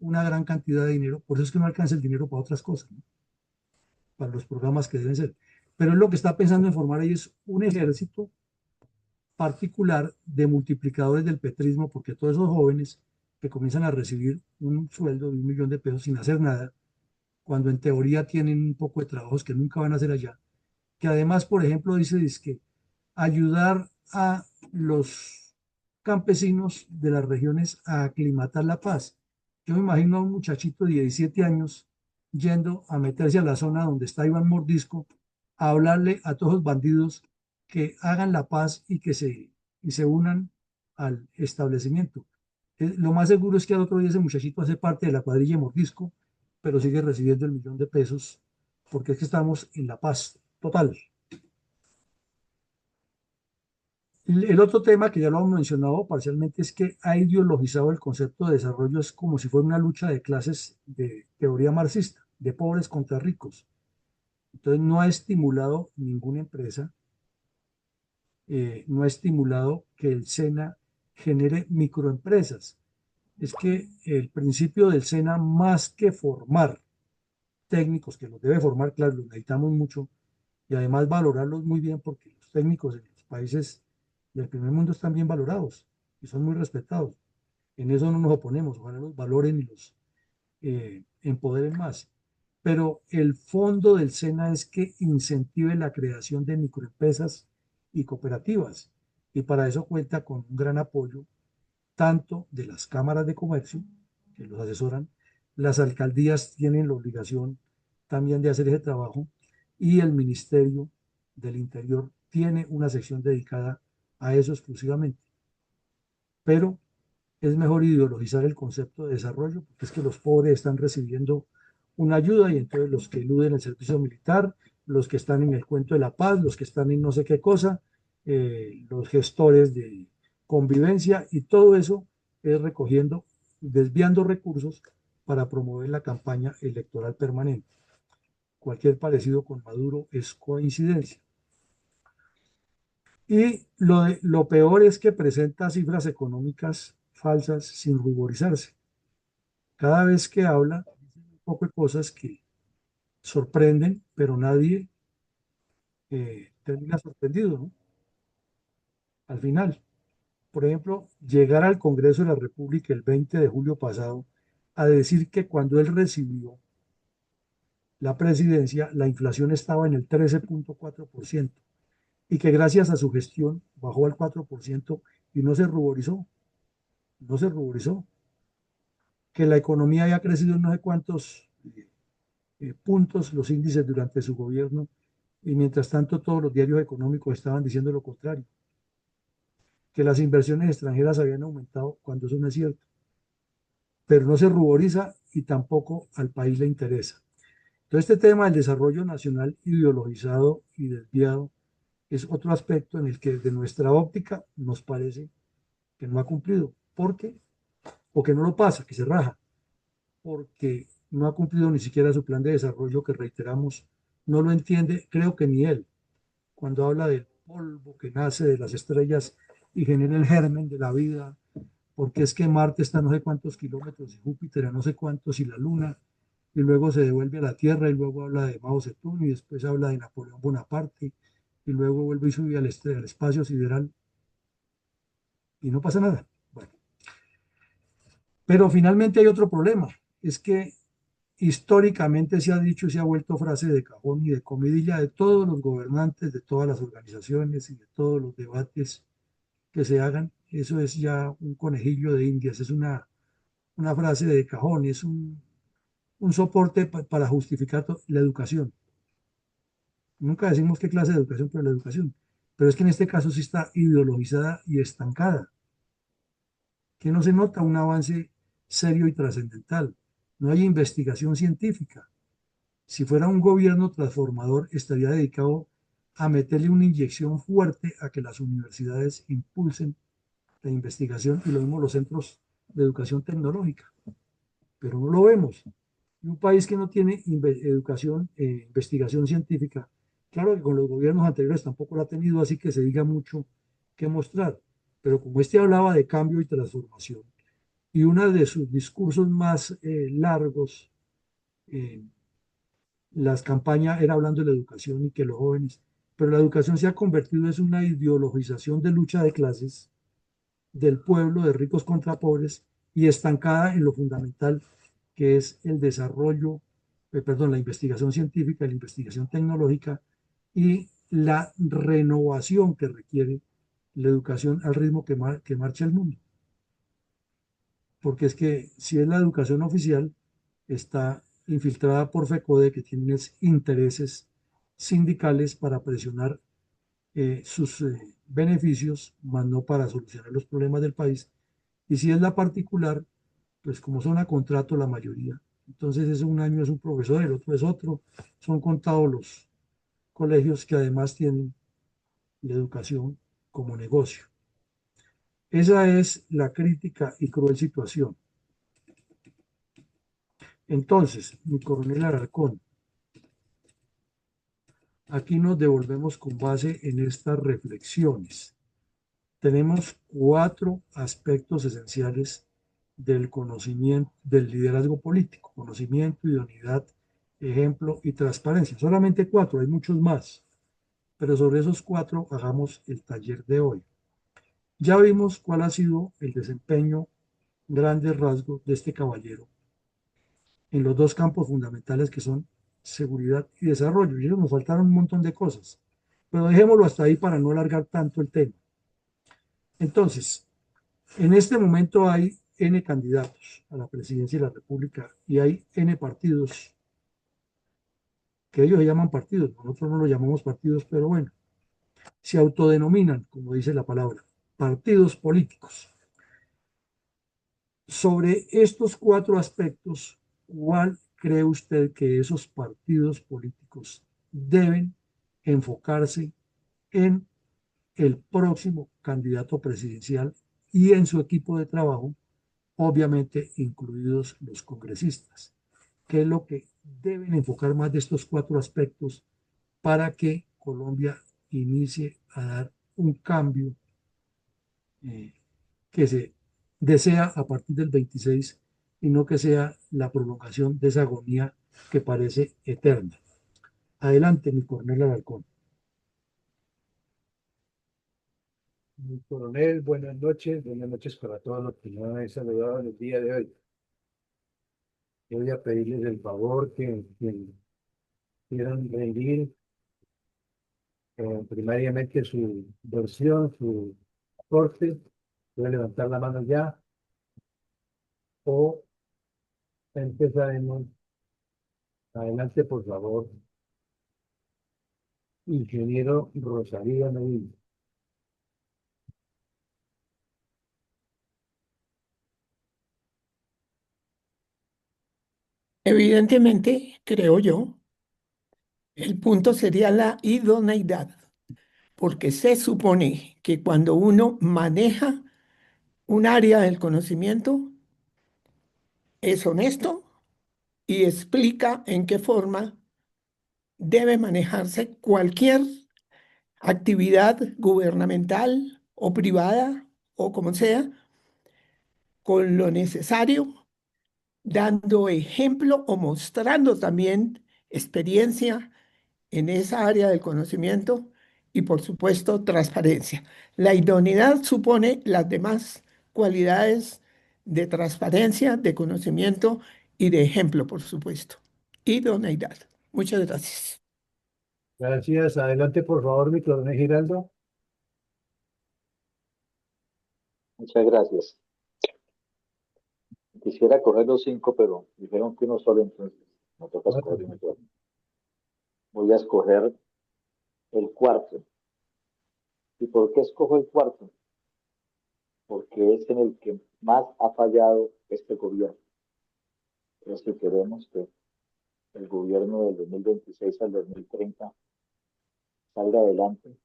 una gran cantidad de dinero, por eso es que no alcanza el dinero para otras cosas, ¿no? Para los programas que deben ser. Pero él lo que está pensando en formar ahí es un ejército particular de multiplicadores del petrismo, porque todos esos jóvenes que comienzan a recibir un sueldo de 1 millón de pesos sin hacer nada, cuando en teoría tienen un poco de trabajos que nunca van a hacer allá, que además, por ejemplo, dice que ayudar a los campesinos de las regiones a aclimatar la paz. Yo me imagino a un muchachito de 17 años yendo a meterse a la zona donde está Iván Mordisco, a hablarle a todos los bandidos que hagan la paz y se unan al establecimiento. Lo más seguro es que al otro día ese muchachito hace parte de la cuadrilla de Mordisco, pero sigue recibiendo el 1 millón de pesos porque es que estamos en la paz total. El otro tema que ya lo hemos mencionado parcialmente es que ha ideologizado el concepto de desarrollo, es como si fuera una lucha de clases de teoría marxista, de pobres contra ricos. Entonces no ha estimulado ninguna empresa, no ha estimulado que el SENA genere microempresas. Es que el principio del SENA, más que formar técnicos, que los debe formar, claro, los necesitamos mucho, y además valorarlos muy bien, porque los técnicos en los países del primer mundo están bien valorados y son muy respetados. En eso no nos oponemos, ojalá los valoren y los empoderen más. Pero el fondo del SENA es que incentive la creación de microempresas y cooperativas. Y para eso cuenta con un gran apoyo tanto de las cámaras de comercio, que los asesoran, las alcaldías tienen la obligación también de hacer ese trabajo, y el Ministerio del Interior tiene una sección dedicada a eso exclusivamente. Pero es mejor ideologizar el concepto de desarrollo, porque es que los pobres están recibiendo una ayuda y entonces los que eluden el servicio militar, los que están en el cuento de la paz, los que están en no sé qué cosa, los gestores de convivencia y todo eso es recogiendo, desviando recursos para promover la campaña electoral permanente. Cualquier parecido con Maduro es coincidencia. Y lo peor es que presenta cifras económicas falsas sin ruborizarse. Cada vez que habla, dice un poco de cosas que sorprenden, pero nadie termina sorprendido, ¿no? Al final, por ejemplo, llegar al Congreso de la República el 20 de julio pasado a decir que cuando él recibió la presidencia, la inflación estaba en el 13,4% y que gracias a su gestión bajó al 4% y no se ruborizó, no se ruborizó, que la economía había crecido en no sé cuántos puntos los índices durante su gobierno y mientras tanto todos los diarios económicos estaban diciendo lo contrario, que las inversiones extranjeras habían aumentado cuando eso no es cierto, pero no se ruboriza y tampoco al país le interesa. Entonces este tema del desarrollo nacional ideologizado y desviado es otro aspecto en el que desde nuestra óptica nos parece que no ha cumplido. ¿Por qué? O que no lo pasa, que se raja, porque no ha cumplido ni siquiera su plan de desarrollo que reiteramos, no lo entiende, creo que ni él, cuando habla del polvo que nace de las estrellas y genera el germen de la vida, porque es que Marte está a no sé cuántos kilómetros y Júpiter a no sé cuántos y la Luna, y luego se devuelve a la Tierra y luego habla de Mao Zedong y después habla de Napoleón Bonaparte y luego vuelve y sube al espacio sideral y no pasa nada. Bueno, pero finalmente hay otro problema, es que históricamente se ha dicho y se ha vuelto frase de cajón y de comidilla de todos los gobernantes, de todas las organizaciones y de todos los debates que se hagan. Eso es ya un conejillo de indias, es una frase de cajón, es un soporte para justificar la educación. Nunca decimos qué clase de educación, pero la educación. Pero es que en este caso sí está ideologizada y estancada, que no se nota un avance serio y trascendental. No hay investigación científica. Si fuera un gobierno transformador, estaría dedicado a meterle una inyección fuerte a que las universidades impulsen la investigación y lo mismo los centros de educación tecnológica. Pero no lo vemos. Y un país que no tiene educación, investigación científica, Claro que con los gobiernos anteriores tampoco la ha tenido, así que se diga mucho que mostrar. Pero como este hablaba de cambio y transformación, y uno de sus discursos más largos, eh, las campañas era hablando de la educación y que los jóvenes, pero la educación se ha convertido en una ideologización de lucha de clases del pueblo, de ricos contra pobres, y estancada en lo fundamental, que es el desarrollo, perdón, la investigación científica, la investigación tecnológica y la renovación que requiere la educación al ritmo que marcha el mundo. Porque es que si es la educación oficial, está infiltrada por FECODE, que tiene intereses sindicales para presionar sus beneficios, más no para solucionar los problemas del país. Y si es la particular, pues como son a contrato la mayoría, entonces es un año es un profesor, el otro es otro, son contados los colegios que además tienen la educación como negocio. Esa es la crítica y cruel situación. Entonces, mi coronel Alarcón, aquí nos devolvemos con base en estas reflexiones. Tenemos cuatro aspectos esenciales del conocimiento, del liderazgo político: conocimiento, idoneidad, ejemplo y transparencia. Solamente cuatro, hay muchos más, pero sobre esos cuatro hagamos el taller de hoy. Ya vimos cuál ha sido el desempeño, grandes rasgos de este caballero en los dos campos fundamentales que son seguridad y desarrollo. Y eso nos faltaron un montón de cosas, pero dejémoslo hasta ahí para no alargar tanto el tema. Entonces, en este momento hay N candidatos a la presidencia de la República y hay N partidos, que ellos se llaman partidos, nosotros no los llamamos partidos, pero bueno, se autodenominan, como dice la palabra, partidos políticos. Sobre estos cuatro aspectos, ¿cuál cree usted que esos partidos políticos deben enfocarse en el próximo candidato presidencial y en su equipo de trabajo, obviamente incluidos los congresistas? ¿Qué es lo que deben enfocar más de estos cuatro aspectos para que Colombia inicie a dar un cambio eh, que se desea a partir del 26 y no que sea la prolongación de esa agonía que parece eterna? Adelante, mi coronel Alarcón. Mi coronel, buenas noches para todos los que no han saludado en el día de hoy. Voy a pedirles el favor que quieran rendir primariamente su versión, su aporte. Pueden levantar la mano ya o empezaremos. Adelante, por favor, ingeniero Rosalía Medina. Evidentemente, creo yo, el punto sería la idoneidad, porque se supone que cuando uno maneja un área del conocimiento, es honesto y explica en qué forma debe manejarse cualquier actividad gubernamental o privada o como sea, con lo necesario, dando ejemplo o mostrando también experiencia en esa área del conocimiento y, por supuesto, transparencia. La idoneidad supone las demás cualidades de transparencia, de conocimiento y de ejemplo, por supuesto. Idoneidad. Muchas gracias. Gracias. Adelante, por favor, mi coronel Giraldo. Muchas gracias. Quisiera coger los cinco, pero dijeron que uno solo, entonces me toca escoger uno solo. Voy a escoger el cuarto. ¿Y por qué escojo el cuarto? Porque es en el que más ha fallado este gobierno. Es que queremos que el gobierno del 2026 al 2030 salga adelante,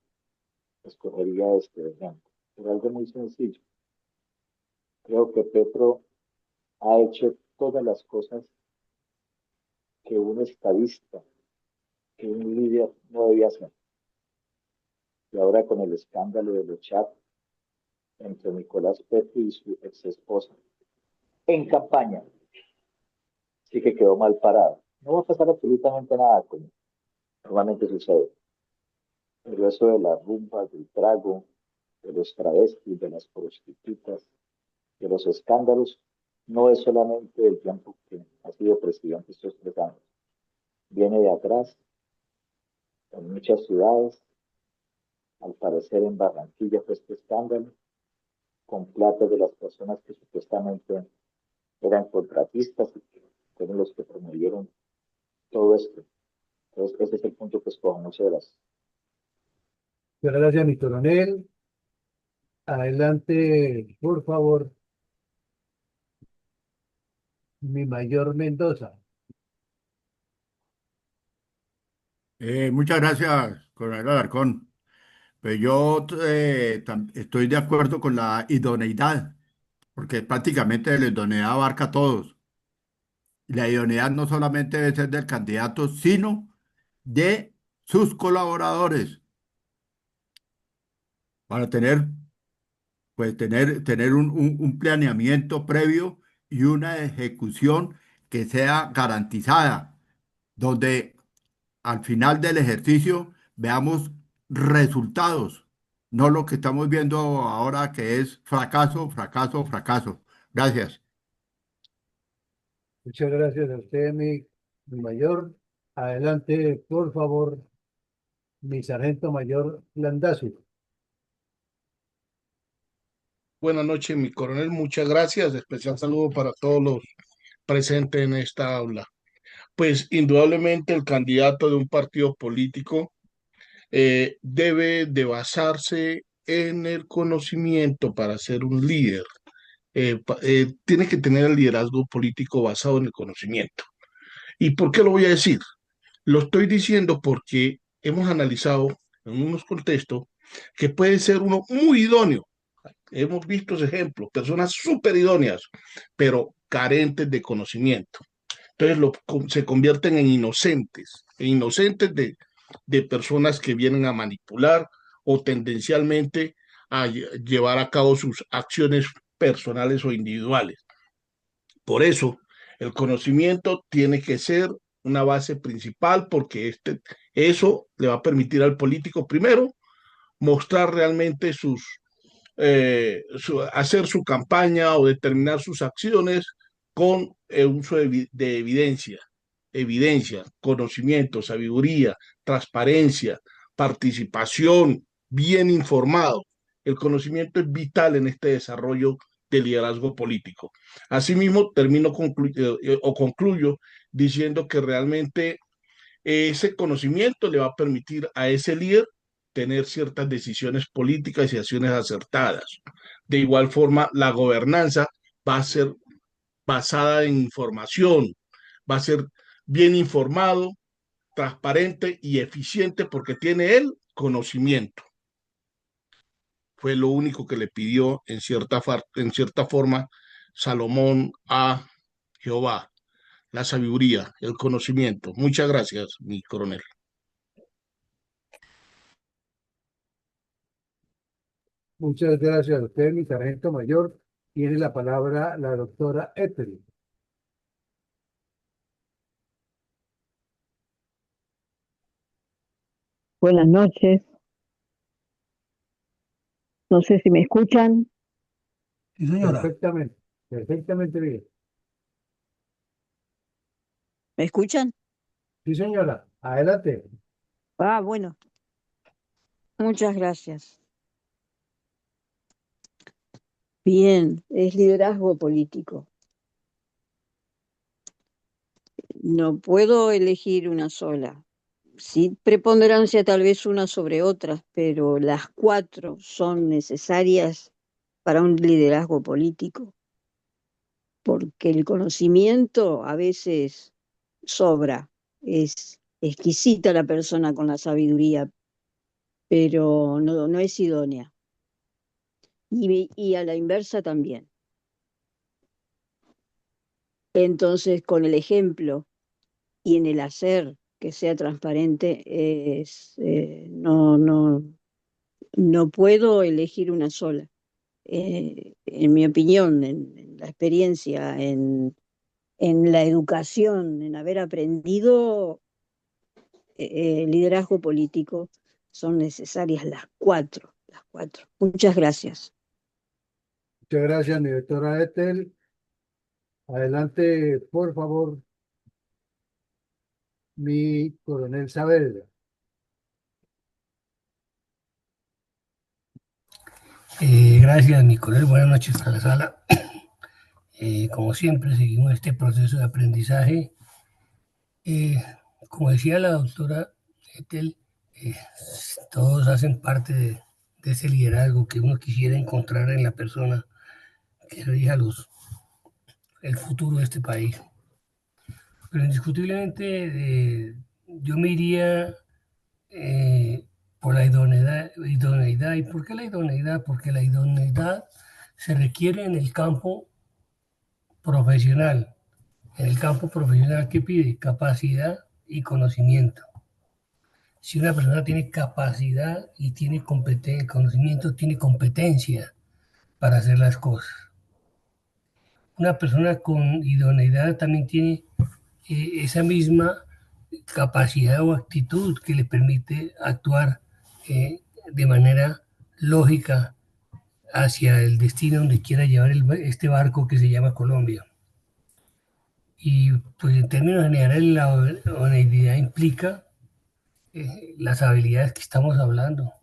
escogería este ejemplo. Por algo muy sencillo. Creo que Petro ha hecho todas las cosas que un estadista que un líder no debía hacer. Y ahora con el escándalo de los chats entre Nicolás Petri y su ex esposa en campaña, sí que quedó mal parado. No va a pasar absolutamente nada, como normalmente sucede. Pero eso de la rumba, del trago, de los travestis, de las prostitutas, de los escándalos, no es solamente del tiempo que ha sido presidente estos 3 años. Viene de atrás, en muchas ciudades, al parecer en Barranquilla fue este escándalo, con plata de las personas que supuestamente eran contratistas y que fueron los que promovieron todo esto. Entonces, ese es el punto que escojo. Muchas gracias. Muchas gracias, mi coronel. Adelante, por favor, mi mayor Mendoza. Muchas gracias, coronel Alarcón. Pues yo estoy de acuerdo con la idoneidad, porque prácticamente la idoneidad abarca a todos. Y la idoneidad no solamente debe ser del candidato, sino de sus colaboradores, para tener un planeamiento previo y una ejecución que sea garantizada, donde al final del ejercicio veamos resultados, no lo que estamos viendo ahora que es fracaso, fracaso, fracaso. Gracias. Muchas gracias a usted, mi mayor. Adelante, por favor, mi sargento mayor Landazzi. Buenas noches, mi coronel. Muchas gracias. Especial saludo para todos los presentes en esta aula. Pues indudablemente el candidato de un partido político debe de basarse en el conocimiento para ser un líder. Tiene que tener el liderazgo político basado en el conocimiento. ¿Y por qué lo voy a decir? Lo estoy diciendo porque hemos analizado en unos contextos que puede ser uno muy idóneo. Hemos visto ese ejemplo, personas súper idóneas, pero carentes de conocimiento. Entonces se convierten en inocentes de personas que vienen a manipular o tendencialmente a llevar a cabo sus acciones personales o individuales. Por eso, el conocimiento tiene que ser una base principal porque eso le va a permitir al político, primero, mostrar realmente hacer su campaña o determinar sus acciones con el uso de evidencia, conocimiento, sabiduría, transparencia, participación, bien informado. El conocimiento es vital en este desarrollo del liderazgo político. Asimismo, concluyo diciendo que realmente ese conocimiento le va a permitir a ese líder tener ciertas decisiones políticas y acciones acertadas. De igual forma, la gobernanza va a ser basada en información, va a ser bien informado, transparente y eficiente porque tiene el conocimiento. Fue lo único que le pidió en cierta forma Salomón a Jehová, la sabiduría, el conocimiento. Muchas gracias, mi coronel. Muchas gracias a usted, mi sargento mayor. Tiene la palabra la doctora Ethel. Buenas noches. No sé si me escuchan. Sí, señora. Perfectamente, perfectamente bien. ¿Me escuchan? Sí, señora, adelante. Ah, bueno. Muchas gracias. Bien, es liderazgo político. No puedo elegir una sola. Sí, preponderancia tal vez una sobre otras, pero las 4 son necesarias para un liderazgo político, porque el conocimiento a veces sobra. Es exquisita la persona con la sabiduría, pero no es idónea. Y a la inversa también. Entonces, con el ejemplo y en el hacer que sea transparente. No puedo elegir una sola. En mi opinión, en la experiencia, en la educación, en haber aprendido liderazgo político, son necesarias las cuatro, las cuatro. Muchas gracias. Muchas gracias, mi doctora Ethel. Adelante, por favor, mi coronel Saavedra. Gracias, Nicolás. Buenas noches a la sala. Como siempre, seguimos este proceso de aprendizaje. Como decía la doctora Ethel, eh, todos hacen parte de ese liderazgo que uno quisiera encontrar en la persona que rija el futuro de este país. Pero indiscutiblemente yo me iría por la idoneidad. ¿Y por qué la idoneidad? Porque la idoneidad se requiere en el campo profesional. En el campo profesional, ¿qué pide? Capacidad y conocimiento. Si una persona tiene capacidad y tiene conocimiento, tiene competencia para hacer las cosas. Una persona con idoneidad también tiene esa misma capacidad o actitud que le permite actuar de manera lógica hacia el destino donde quiera llevar este barco que se llama Colombia. Y pues en términos generales la honestidad implica las habilidades que estamos hablando,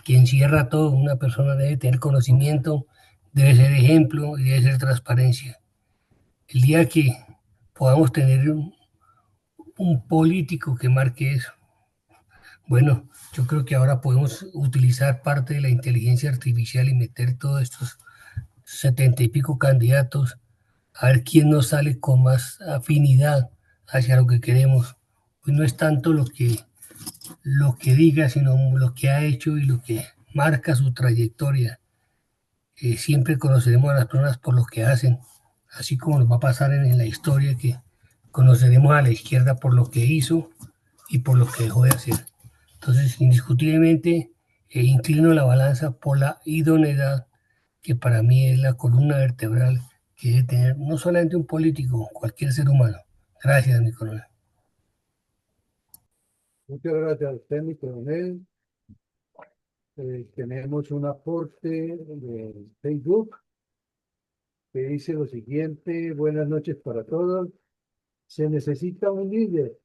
que encierra todo. Una persona debe tener conocimiento, debe ser ejemplo y debe ser transparencia. El día que podamos tener un político que marque eso, bueno, yo creo que ahora podemos utilizar parte de la inteligencia artificial y meter todos estos 70 y pico candidatos a ver quién nos sale con más afinidad hacia lo que queremos. Pues no es tanto lo que diga, sino lo que ha hecho y lo que marca su trayectoria. Siempre conoceremos a las personas por lo que hacen, así como nos va a pasar en la historia que conoceremos a la izquierda por lo que hizo y por lo que dejó de hacer. Entonces, indiscutiblemente, inclino la balanza por la idoneidad, que para mí es la columna vertebral que debe tener no solamente un político, cualquier ser humano. Gracias, mi coronel. Muchas gracias a usted, mi coronel. Tenemos un aporte de Facebook que dice lo siguiente: buenas noches para todos. Se necesita un líder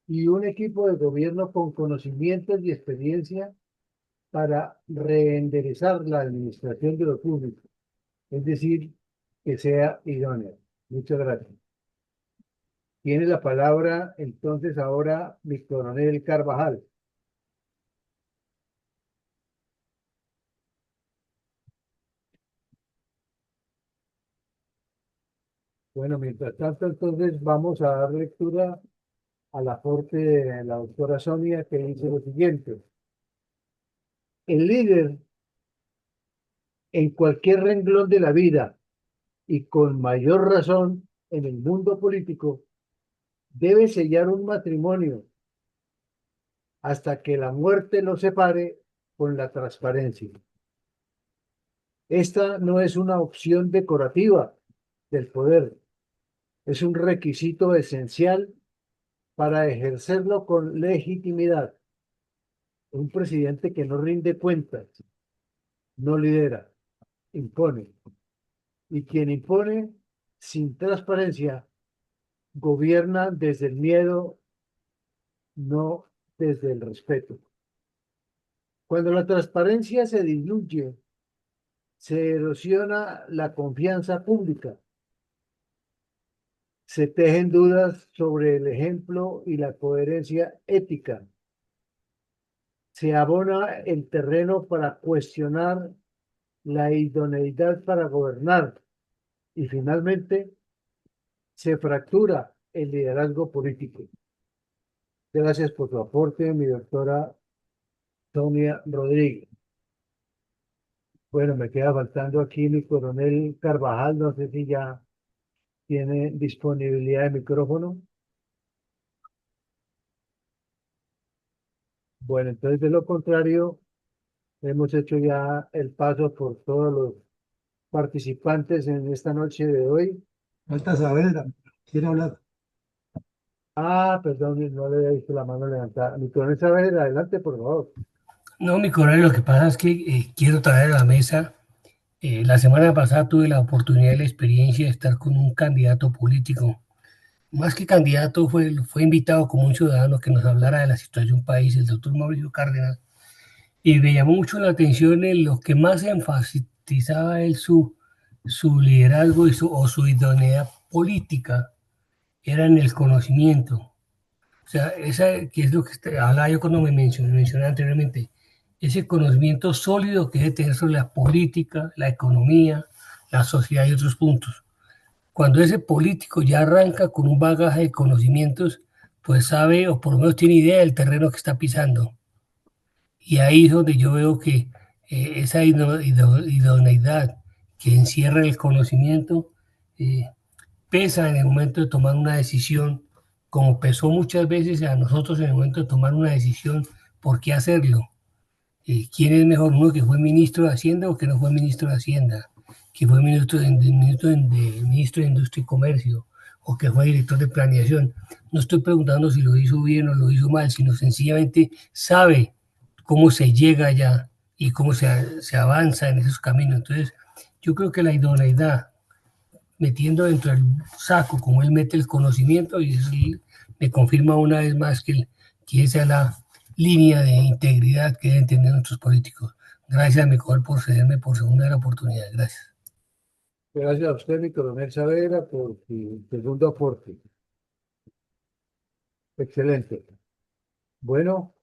y un equipo de gobierno con conocimientos y experiencia para reenderezar la administración de lo público, es decir, que sea idóneo. Muchas gracias. Tiene la palabra entonces ahora mi coronel Carvajal. Bueno, mientras tanto, entonces vamos a dar lectura al aporte de la doctora Sonia, que dice lo siguiente: el líder en cualquier renglón de la vida y con mayor razón en el mundo político debe sellar un matrimonio hasta que la muerte lo separe con la transparencia. Esta no es una opción decorativa del poder, es un requisito esencial para ejercerlo con legitimidad. Un presidente que no rinde cuentas, no lidera, impone. Y quien impone sin transparencia gobierna desde el miedo, no desde el respeto. Cuando la transparencia se diluye, se erosiona la confianza pública, se tejen dudas sobre el ejemplo y la coherencia ética, se abona el terreno para cuestionar la idoneidad para gobernar y finalmente se fractura el liderazgo político. Gracias por su aporte, mi doctora Sonia Rodríguez. Bueno, me queda faltando aquí mi coronel Carvajal, no sé si ya tiene disponibilidad de micrófono. Bueno, entonces de lo contrario, hemos hecho ya el paso por todos los participantes en esta noche de hoy. Falta Saavedra, quiere hablar. Ah, perdón, no le había visto la mano levantada. Mi coronel Saavedra, adelante, por favor. No, mi coronel, lo que pasa es que quiero traer a la mesa. La semana pasada tuve la oportunidad y la experiencia de estar con un candidato político. Más que candidato, fue invitado como un ciudadano que nos hablara de la situación país, el doctor Mauricio Cárdenas. Y me llamó mucho la atención en lo que más enfatizaba él su liderazgo o su idoneidad política, era en el conocimiento. O sea, esa que es lo que hablaba yo cuando mencioné anteriormente, ese conocimiento sólido que debe tener sobre la política, la economía, la sociedad y otros puntos. Cuando ese político ya arranca con un bagaje de conocimientos, pues sabe o por lo menos tiene idea del terreno que está pisando. Y ahí es donde yo veo que esa idoneidad que encierra el conocimiento pesa en el momento de tomar una decisión, como pesó muchas veces a nosotros en el momento de tomar una decisión, ¿por qué hacerlo? ¿Quién es mejor, uno que fue ministro de Hacienda o que no fue ministro de Hacienda? ¿Que fue ministro de Industria y Comercio? ¿O que fue director de planeación? No estoy preguntando si lo hizo bien o lo hizo mal, sino sencillamente sabe cómo se llega allá y cómo se avanza en esos caminos. Entonces, yo creo que la idoneidad, metiendo dentro del saco, como él mete el conocimiento, y eso me confirma una vez más que esa es la línea de integridad que deben tener nuestros políticos. Gracias, Mejor, por cederme por segunda la oportunidad. Gracias. Gracias a usted, mi coronel Saavedra, por su segundo aporte. Excelente. Bueno,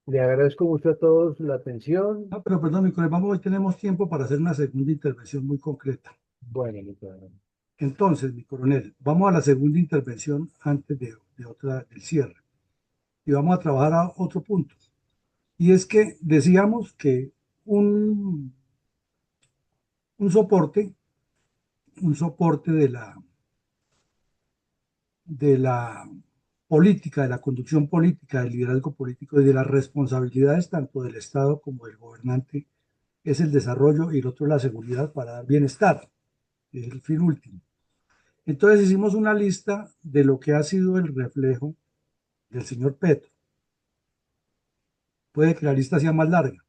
le agradezco mucho a todos la atención. No, pero perdón, mi coronel, vamos, hoy tenemos tiempo para hacer una segunda intervención muy concreta. Bueno, mi coronel. Entonces, mi coronel, vamos a la segunda intervención antes de otra, del cierre. Y vamos a trabajar a otro punto. Y es que decíamos que un, un soporte, un soporte de la política, de la conducción política, del liderazgo político y de las responsabilidades tanto del Estado como del gobernante es el desarrollo y el otro la seguridad para dar bienestar, es el fin último. Entonces hicimos una lista de lo que ha sido el reflejo del señor Petro. Puede que la lista sea más larga,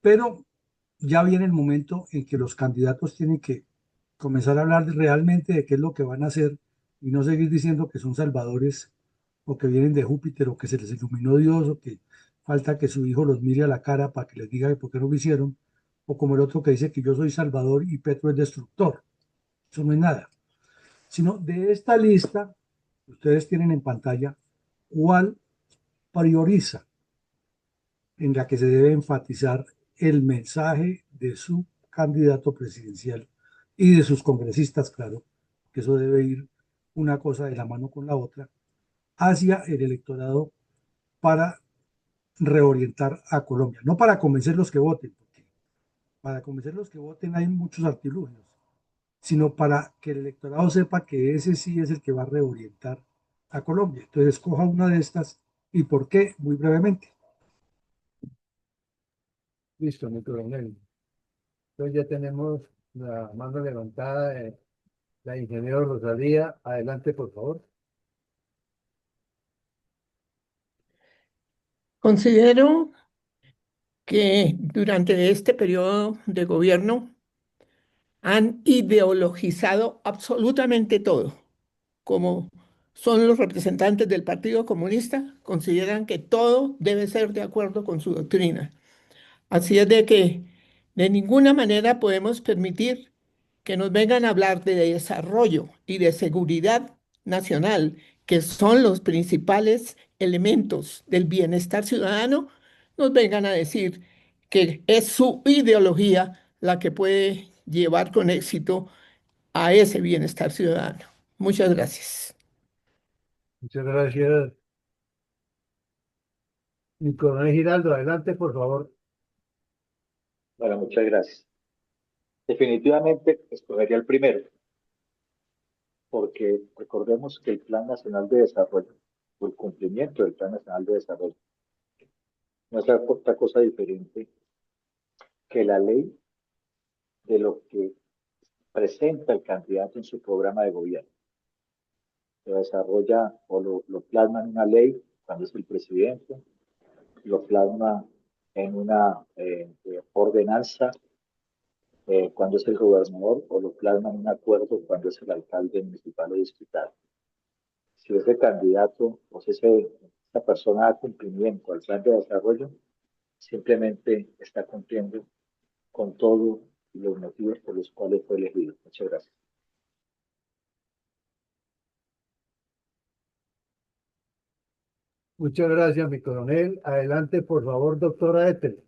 pero ya viene el momento en que los candidatos tienen que comenzar a hablar realmente de qué es lo que van a hacer y no seguir diciendo que son salvadores o que vienen de Júpiter o que se les iluminó Dios o que falta que su hijo los mire a la cara para que les diga por qué no lo hicieron, o como el otro que dice que yo soy salvador y Petro es destructor. Eso no es nada. Sino de esta lista, ustedes tienen en pantalla cuál prioriza en la que se debe enfatizar el mensaje de su candidato presidencial y de sus congresistas, claro, que eso debe ir una cosa de la mano con la otra, hacia el electorado para reorientar a Colombia, no para convencer los que voten, porque para convencer los que voten hay muchos artilugios, sino para que el electorado sepa que ese sí es el que va a reorientar a Colombia. Entonces, escoja una de estas y por qué, muy brevemente. Listo, mi coronel. Entonces ya tenemos la mano levantada de la ingeniera Rosalía. Adelante, por favor. Considero que durante este periodo de gobierno han ideologizado absolutamente todo. Como son los representantes del Partido Comunista, consideran que todo debe ser de acuerdo con su doctrina. Así es de que de ninguna manera podemos permitir que nos vengan a hablar de desarrollo y de seguridad nacional, que son los principales elementos del bienestar ciudadano, nos vengan a decir que es su ideología la que puede llevar con éxito a ese bienestar ciudadano. Muchas gracias. Muchas gracias. Mi coronel Giraldo, adelante, por favor. Bueno, muchas gracias. Definitivamente escogería el primero, porque recordemos que el Plan Nacional de Desarrollo, o el cumplimiento del Plan Nacional de Desarrollo, no es otra cosa diferente que la ley de lo que presenta el candidato en su programa de gobierno. Lo desarrolla o lo plasma en una ley cuando es el presidente, lo plasma en una ordenanza cuando es el gobernador, o lo plasma en un acuerdo cuando es el alcalde municipal o distrital. Si ese candidato o si esa persona da cumplimiento al plan de desarrollo, simplemente está cumpliendo con todos los motivos por los cuales fue elegido. Muchas gracias. Muchas gracias, mi coronel. Adelante, por favor, doctora Ethel.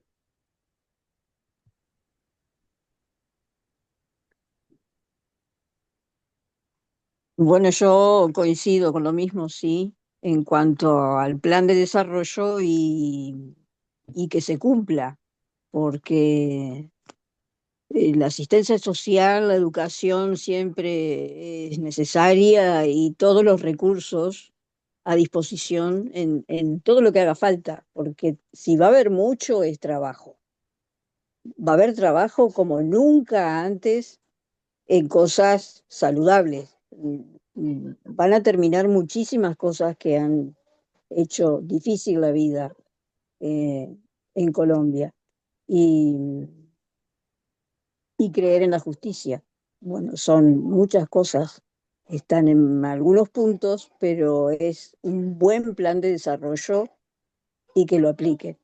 Bueno, yo coincido con lo mismo, sí, en cuanto al plan de desarrollo y que se cumpla, porque la asistencia social, la educación siempre es necesaria y todos los recursos a disposición en todo lo que haga falta, porque si va a haber mucho es trabajo. Va a haber trabajo como nunca antes en cosas saludables. Van a terminar muchísimas cosas que han hecho difícil la vida eh, en Colombia. Y, y creer en la justicia. Bueno, son muchas cosas, están en algunos puntos, pero es un buen plan de desarrollo y que lo aplique.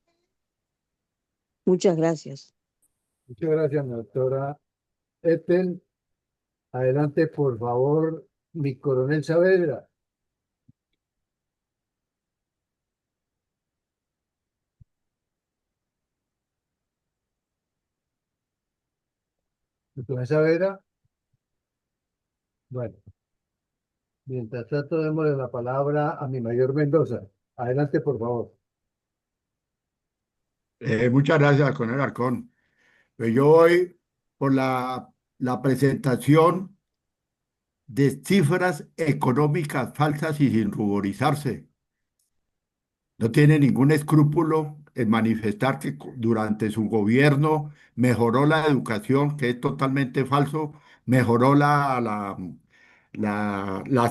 Muchas gracias. Muchas gracias, doctora Ethel. Adelante, por favor, mi coronel Saavedra. Mi coronel Saavedra. Bueno, mientras tanto, démosle la palabra a mi mayor Mendoza. Adelante, por favor. Muchas gracias, coronel Arcón. Pues yo voy por la presentación de cifras económicas falsas y sin ruborizarse. No tiene ningún escrúpulo en manifestar que durante su gobierno mejoró la educación, que es totalmente falso, mejoró la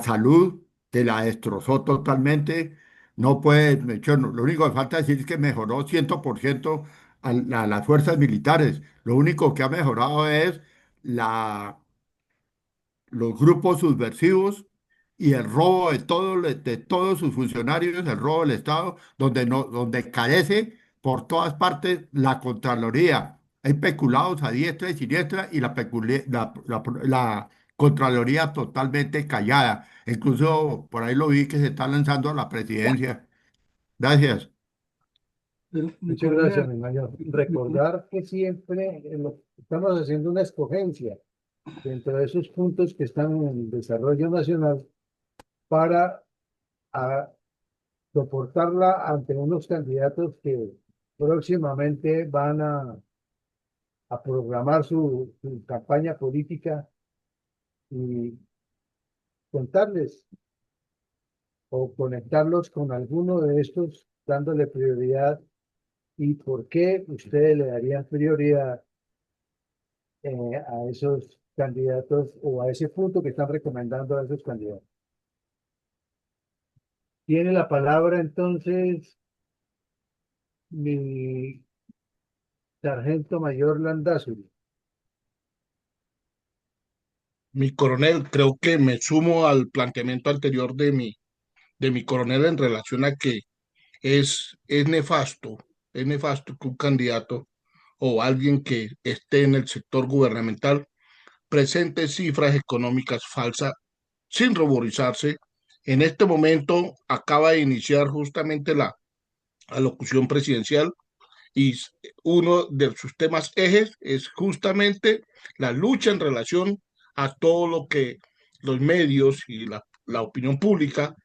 salud, que la destrozó totalmente. No puede, de hecho, lo único que falta decir es que mejoró 100% a las fuerzas militares. Lo único que ha mejorado es la los grupos subversivos y el robo de todos sus funcionarios, el robo del Estado, donde, no, donde carece por todas partes la Contraloría. Hay peculados a diestra y siniestra y la Contraloría totalmente callada. Incluso por ahí lo vi que se está lanzando a la presidencia. Gracias. Mi Muchas gracias, coronel, mi mayor. Recordar que siempre estamos haciendo una escogencia dentro de esos puntos que están en el desarrollo nacional para a, soportarla ante unos candidatos que próximamente van a programar su campaña política y contarles o conectarlos con alguno de estos, dándole prioridad y por qué ustedes le darían prioridad a esos candidatos o a ese punto que están recomendando a esos candidatos. Tiene la palabra entonces mi sargento mayor Landazuri. Mi coronel, creo que me sumo al planteamiento anterior de mi coronel en relación a que es nefasto que un candidato o alguien que esté en el sector gubernamental presente cifras económicas falsas sin ruborizarse. En este momento acaba de iniciar justamente la alocución presidencial y uno de sus temas ejes es justamente la lucha en relación a todo lo que los medios y la opinión pública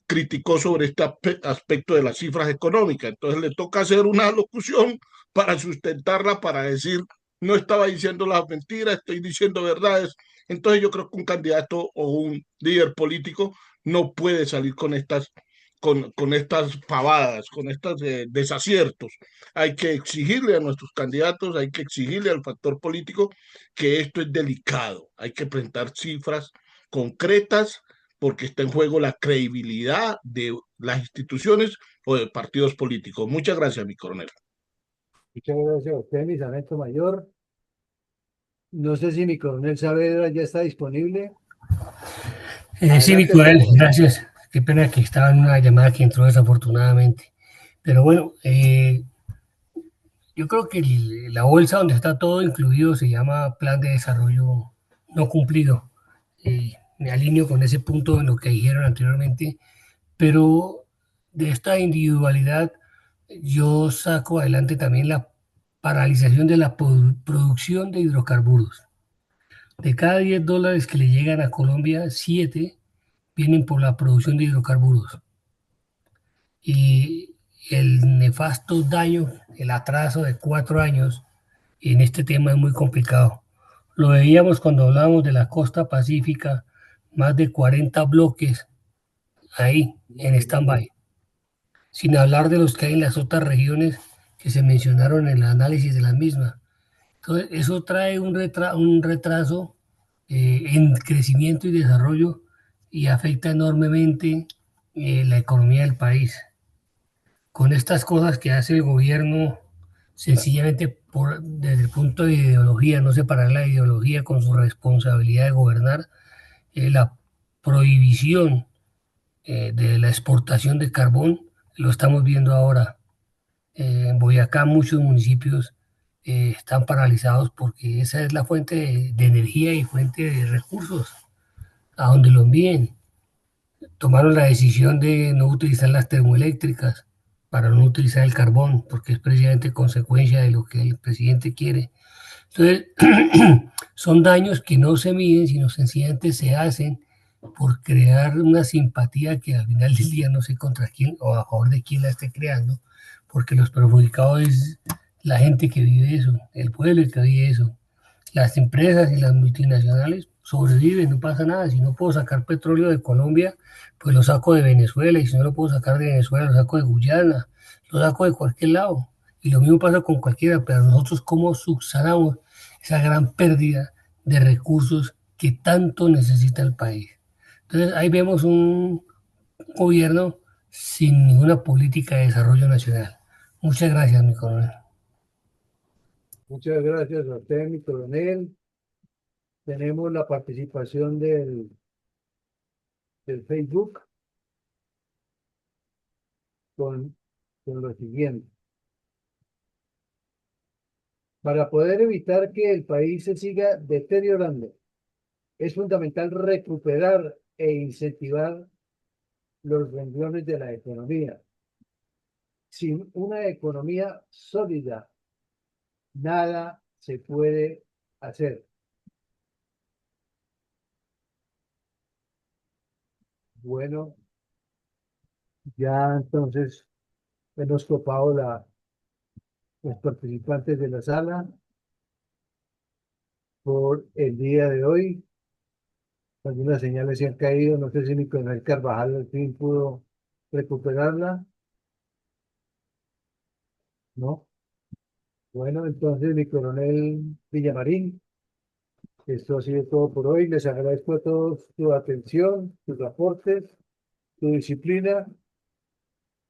criticó sobre este aspecto de las cifras económicas. Entonces le toca hacer una alocución para sustentarla, para decir, no estaba diciendo las mentiras, estoy diciendo verdades. Entonces yo creo que un candidato o un líder político no puede salir con estas con estas pavadas, con estos desaciertos. Hay que exigirle a nuestros candidatos, hay que exigirle al factor político que esto es delicado. Hay que presentar cifras concretas porque está en juego la credibilidad de las instituciones o de partidos políticos. Muchas gracias, mi coronel. Muchas gracias a usted, mi sargento mayor. No sé si mi coronel Saavedra ya está disponible. Sí, mi Adelante, por coronel, favor. gracias. Qué pena que estaba en una llamada que entró desafortunadamente. Pero bueno, yo creo que la bolsa donde está todo incluido se llama Plan de Desarrollo No Cumplido. Me alineo con ese punto en lo que dijeron anteriormente, pero de esta individualidad yo saco adelante también la paralización de la producción de hidrocarburos. De cada $10 que le llegan a Colombia, 7 vienen por la producción de hidrocarburos. Y el nefasto daño, el atraso de 4 años en este tema es muy complicado. Lo veíamos cuando hablábamos de la costa pacífica, más de 40 bloques ahí en stand-by, sin hablar de los que hay en las otras regiones que se mencionaron en el análisis de las mismas. Entonces, eso trae un retraso en crecimiento y desarrollo y afecta enormemente la economía del país. Con estas cosas que hace el gobierno, sencillamente desde el punto de ideología, no separar la ideología con su responsabilidad de gobernar, la prohibición de la exportación de carbón, lo estamos viendo ahora. En Boyacá muchos municipios están paralizados porque esa es la fuente de energía y fuente de recursos a donde lo envíen. Tomaron la decisión de no utilizar las termoeléctricas para no utilizar el carbón, porque es precisamente consecuencia de lo que el presidente quiere. Entonces, son daños que no se miden, sino sencillamente se hacen por crear una simpatía que al final del día no sé contra quién o a favor de quién la esté creando, porque los perjudicados es la gente que vive eso, el pueblo que vive eso. Las empresas y las multinacionales sobreviven, no pasa nada. Si no puedo sacar petróleo de Colombia, pues lo saco de Venezuela, y si no lo puedo sacar de Venezuela, lo saco de Guyana, lo saco de cualquier lado. Y lo mismo pasa con cualquiera, pero nosotros cómo subsanamos esa gran pérdida de recursos que tanto necesita el país. Entonces ahí vemos un gobierno sin ninguna política de desarrollo nacional. Muchas gracias, mi coronel. Muchas gracias a usted, mi coronel. Tenemos la participación del Facebook con lo siguiente. Para poder evitar que el país se siga deteriorando, es fundamental recuperar e incentivar los renglones de la economía. Sin una economía sólida, nada se puede hacer. Bueno, ya entonces hemos topado los participantes de la sala por el día de hoy. Algunas señales se han caído, no sé si mi coronel Carvajal al fin pudo recuperarla, ¿no? Bueno, entonces mi coronel Villamarín, esto ha sido todo por hoy. Les agradezco a todos su atención, sus aportes, su disciplina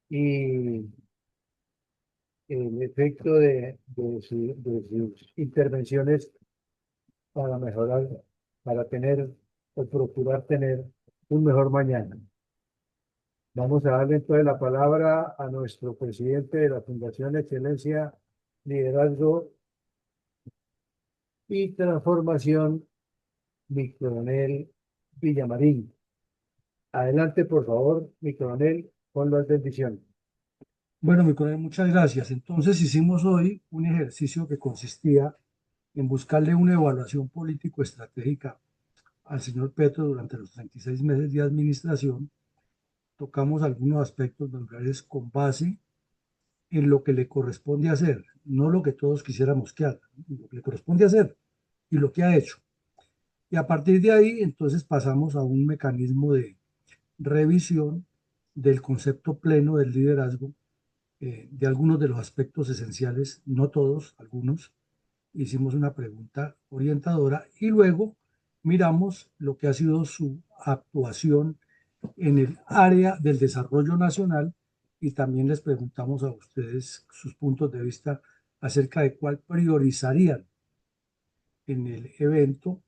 y el efecto de sus intervenciones para mejorar, para tener o procurar tener un mejor mañana. Vamos a darle entonces la palabra a nuestro presidente de la Fundación Excelencia, Liderazgo y Transformación, mi coronel Villamarín. Adelante, por favor, mi coronel, con las bendiciones. Bueno, mi coronel, muchas gracias. Entonces hicimos hoy un ejercicio que consistía en buscarle una evaluación político-estratégica al señor Petro durante los 36 meses de administración. Tocamos algunos aspectos vulgares con base en lo que le corresponde hacer, no lo que todos quisiéramos que haga, lo que le corresponde hacer y lo que ha hecho. Y a partir de ahí, entonces pasamos a un mecanismo de revisión del concepto pleno del liderazgo, de algunos de los aspectos esenciales, no todos, algunos. Hicimos una pregunta orientadora y luego miramos lo que ha sido su actuación en el área del desarrollo nacional y también les preguntamos a ustedes sus puntos de vista acerca de cuál priorizarían en el evento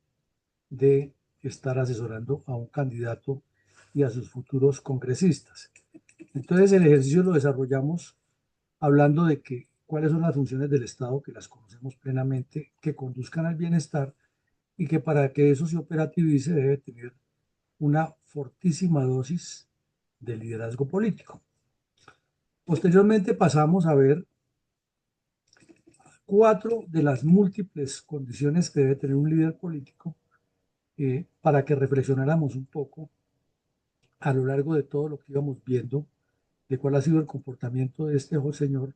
de estar asesorando a un candidato y a sus futuros congresistas. Entonces el ejercicio lo desarrollamos hablando de que cuáles son las funciones del Estado, que las conocemos plenamente, que conduzcan al bienestar y que para que eso se operativice debe tener una fortísima dosis de liderazgo político. Posteriormente pasamos a ver 4 de las múltiples condiciones que debe tener un líder político para que reflexionáramos un poco a lo largo de todo lo que íbamos viendo, de cuál ha sido el comportamiento de este señor,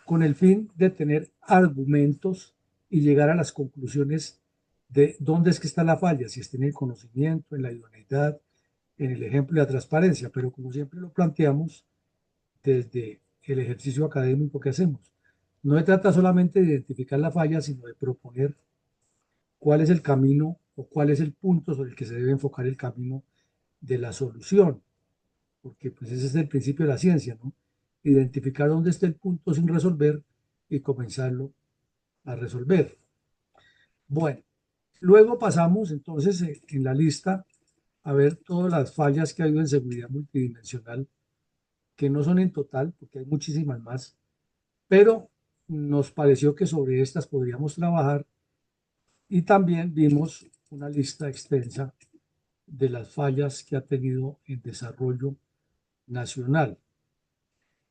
con el fin de tener argumentos y llegar a las conclusiones de dónde es que está la falla, si está en el conocimiento, en la idoneidad, en el ejemplo y la transparencia, pero como siempre lo planteamos desde el ejercicio académico que hacemos. No se trata solamente de identificar la falla, sino de proponer cuál es el camino o cuál es el punto sobre el que se debe enfocar el camino de la solución, porque pues ese es el principio de la ciencia, ¿no? Identificar dónde está el punto sin resolver y comenzarlo a resolver. Bueno, luego pasamos entonces en la lista a ver todas las fallas que ha habido en seguridad multidimensional, que no son en total, porque hay muchísimas más, pero nos pareció que sobre estas podríamos trabajar y también vimos una lista extensa de las fallas que ha tenido el desarrollo nacional.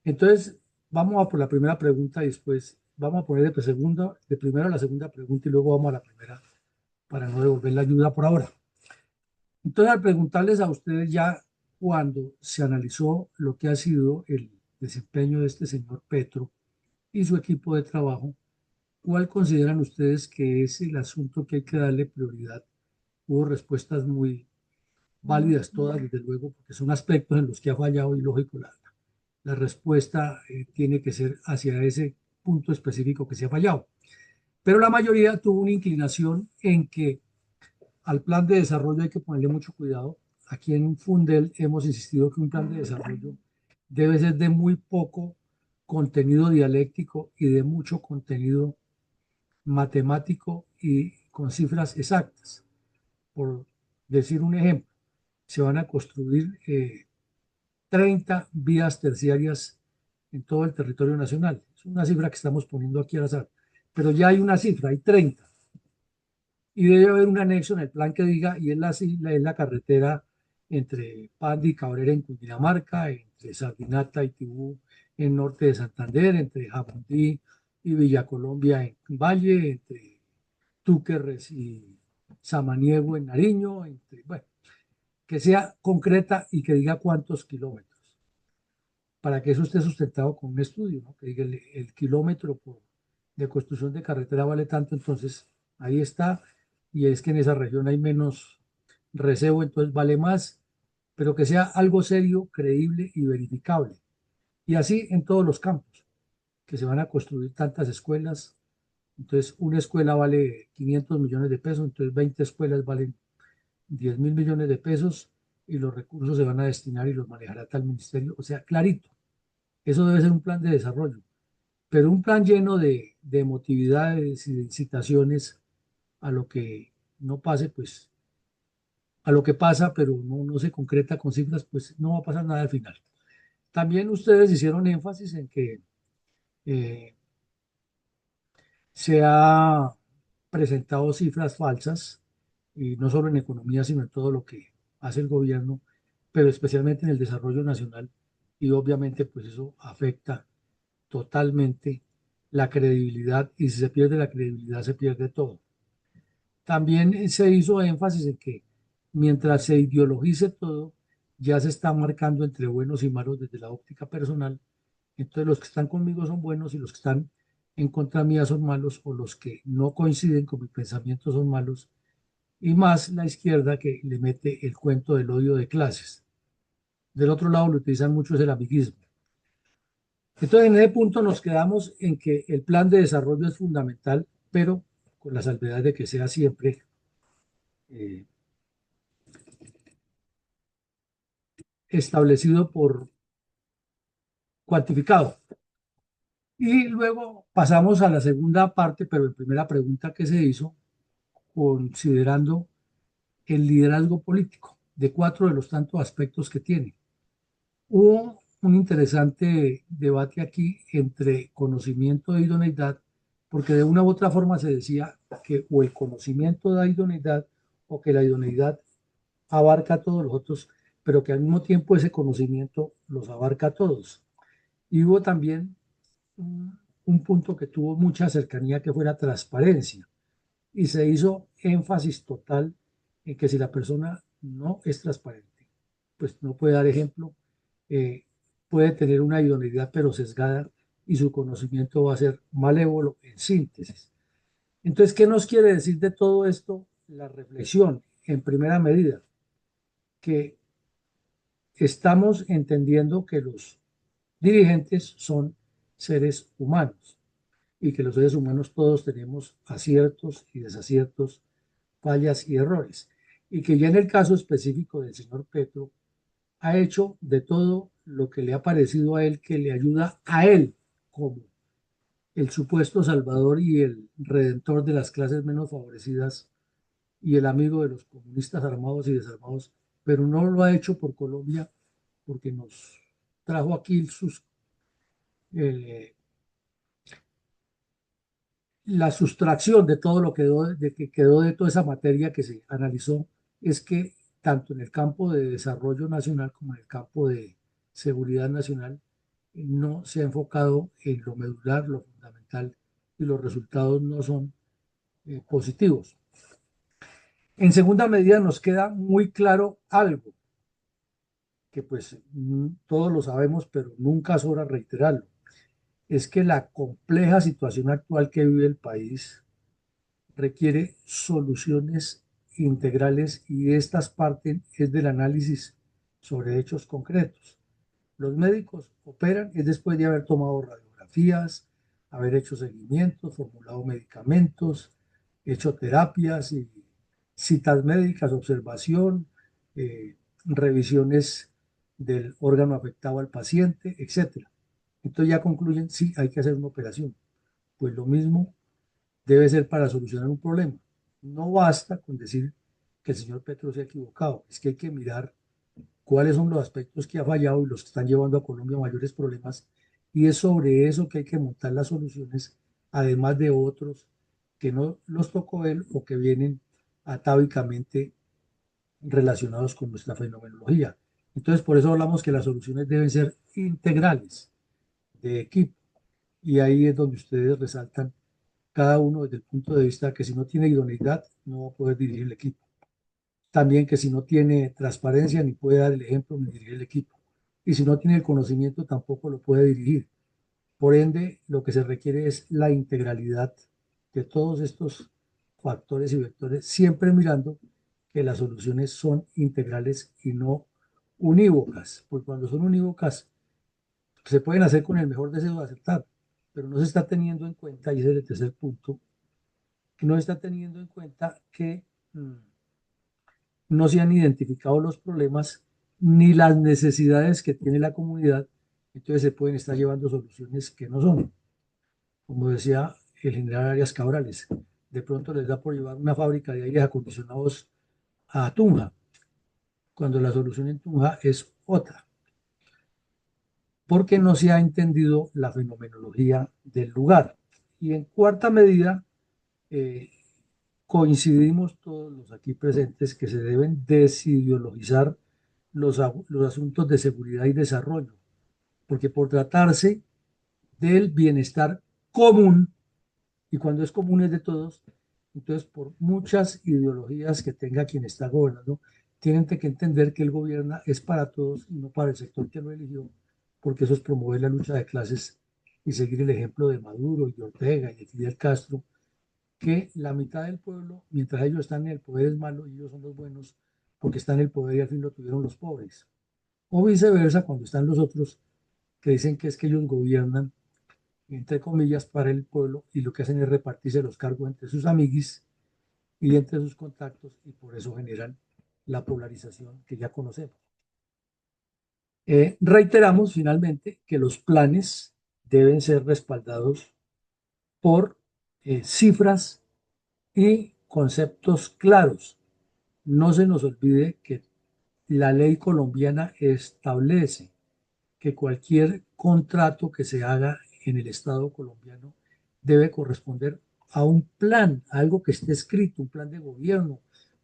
Entonces, vamos a por la primera pregunta y después vamos a poner de primero a la segunda pregunta y luego vamos a la primera para no devolver la ayuda por ahora. Entonces, al preguntarles a ustedes ya cuando se analizó lo que ha sido el desempeño de este señor Petro y su equipo de trabajo, ¿cuál consideran ustedes que es el asunto que hay que darle prioridad? Hubo respuestas muy válidas todas, desde luego, porque son aspectos en los que ha fallado y lógico, la respuesta tiene que ser hacia ese punto específico que se ha fallado. Pero la mayoría tuvo una inclinación en que al plan de desarrollo hay que ponerle mucho cuidado. Aquí en Fundel hemos insistido que un plan de desarrollo debe ser de muy poco contenido dialéctico y de mucho contenido matemático y con cifras exactas. Por decir un ejemplo, se van a construir 30 vías terciarias en todo el territorio nacional. Es una cifra que estamos poniendo aquí al azar, pero ya hay una cifra, hay 30. Y debe haber un anexo en el plan que diga, y es la carretera entre Pandi y Cabrera en Cundinamarca, entre Sardinata y Tibú en norte de Santander, entre Jamundí y Villa Colombia en Valle, entre Túquerres y Samaniego en Nariño, bueno, que sea concreta y que diga cuántos kilómetros, para que eso esté sustentado con un estudio, ¿no? Que diga el kilómetro de construcción de carretera vale tanto, entonces ahí está, y es que en esa región hay menos recebo, entonces vale más, pero que sea algo serio, creíble y verificable. Y así en todos los campos, que se van a construir tantas escuelas, entonces una escuela vale 500 millones de pesos, entonces 20 escuelas valen 10.000 millones de pesos y los recursos se van a destinar y los manejará tal ministerio, o sea, clarito. Eso debe ser un plan de desarrollo, pero un plan lleno de emotividades y de incitaciones a lo que no pase, pues a lo que pasa, pero no se concreta con cifras, pues no va a pasar nada al final. También ustedes hicieron énfasis en que eh, se ha presentado cifras falsas, y no solo en economía, sino en todo lo que hace el gobierno, pero especialmente en el desarrollo nacional, y obviamente pues eso afecta totalmente la credibilidad, y si se pierde la credibilidad se pierde todo. También se hizo énfasis en que mientras se ideologice todo, ya se está marcando entre buenos y malos desde la óptica personal. Entonces los que están conmigo son buenos y los que están en contra mía son malos, o los que no coinciden con mi pensamiento son malos, y más la izquierda que le mete el cuento del odio de clases. Del otro lado lo utilizan mucho es el amiguismo. Entonces, en ese punto nos quedamos en que el plan de desarrollo es fundamental, pero con la salvedad de que sea siempre eh, establecido por cuantificado. Y luego pasamos a la segunda parte, pero en primera pregunta que se hizo, considerando el liderazgo político de cuatro de los tantos aspectos que tiene. Hubo un interesante debate aquí entre conocimiento e idoneidad, porque de una u otra forma se decía que o el conocimiento da idoneidad o que la idoneidad abarca a todos los otros, pero que al mismo tiempo ese conocimiento los abarca a todos. Y hubo también un punto que tuvo mucha cercanía que fue la transparencia y se hizo énfasis total en que si la persona no es transparente, pues no puede dar ejemplo, eh, puede tener una idoneidad pero sesgada y su conocimiento va a ser malévolo en síntesis. Entonces, ¿qué nos quiere decir de todo esto? La reflexión, en primera medida, que estamos entendiendo que los dirigentes son seres humanos y que los seres humanos todos tenemos aciertos y desaciertos, fallas y errores. Y que ya en el caso específico del señor Petro, ha hecho de todo lo que le ha parecido a él que le ayuda a él como el supuesto salvador y el redentor de las clases menos favorecidas y el amigo de los comunistas armados y desarmados, pero no lo ha hecho por Colombia porque nos trajo aquí eh, la sustracción de todo lo que quedó de toda esa materia que se analizó es que tanto en el campo de desarrollo nacional como en el campo de seguridad nacional no se ha enfocado en lo medular, lo fundamental, y los resultados no son positivos. En segunda medida nos queda muy claro algo que pues todos lo sabemos, pero nunca sobra reiterarlo, es que la compleja situación actual que vive el país requiere soluciones integrales y estas parten es del análisis sobre hechos concretos. Los médicos operan es después de haber tomado radiografías, haber hecho seguimientos, formulado medicamentos, hecho terapias y citas médicas, observación, revisiones del órgano afectado al paciente, etcétera. Entonces ya concluyen, sí, hay que hacer una operación. Pues lo mismo debe ser para solucionar un problema. No basta con decir que el señor Petro se ha equivocado, es que hay que mirar cuáles son los aspectos que ha fallado y los que están llevando a Colombia a mayores problemas, y es sobre eso que hay que montar las soluciones, además de otros que no los tocó él o que vienen atávicamente relacionados con nuestra fenomenología. Entonces, por eso hablamos que las soluciones deben ser integrales, de equipo, y ahí es donde ustedes resaltan cada uno desde el punto de vista que si no tiene idoneidad no va a poder dirigir el equipo. También que si no tiene transparencia ni puede dar el ejemplo ni dirigir el equipo. Y si no tiene el conocimiento tampoco lo puede dirigir. Por ende, lo que se requiere es la integralidad de todos estos factores y vectores, siempre mirando que las soluciones son integrales y no unívocas, porque cuando son unívocas se pueden hacer con el mejor deseo de aceptar, pero no se está teniendo en cuenta, y ese es el tercer punto, que no se está teniendo en cuenta que no se han identificado los problemas ni las necesidades que tiene la comunidad, entonces se pueden estar llevando soluciones que no son. Como decía el general Arias Cabrales, de pronto les da por llevar una fábrica de aires acondicionados a Tunja, cuando la solución en Tunja es otra, porque no se ha entendido la fenomenología del lugar. Y en cuarta medida, eh, coincidimos todos los aquí presentes que se deben desideologizar los asuntos de seguridad y desarrollo, porque por tratarse del bienestar común, y cuando es común es de todos, entonces por muchas ideologías que tenga quien está gobernando, tienen que entender que el gobierno es para todos y no para el sector que lo eligió, porque eso es promover la lucha de clases y seguir el ejemplo de Maduro y de Ortega y de Fidel Castro, que la mitad del pueblo, mientras ellos están en el poder, es malo y ellos son los buenos porque están en el poder y al fin lo tuvieron los pobres. O viceversa, cuando están los otros que dicen que es que ellos gobiernan, entre comillas, para el pueblo y lo que hacen es repartirse los cargos entre sus amiguis y entre sus contactos y por eso generan la polarización que ya conocemos. Reiteramos finalmente que los planes deben ser respaldados por cifras y conceptos claros. No se nos olvide que la ley colombiana establece que cualquier contrato que se haga en el Estado colombiano debe corresponder a un plan, a algo que esté escrito, un plan de gobierno,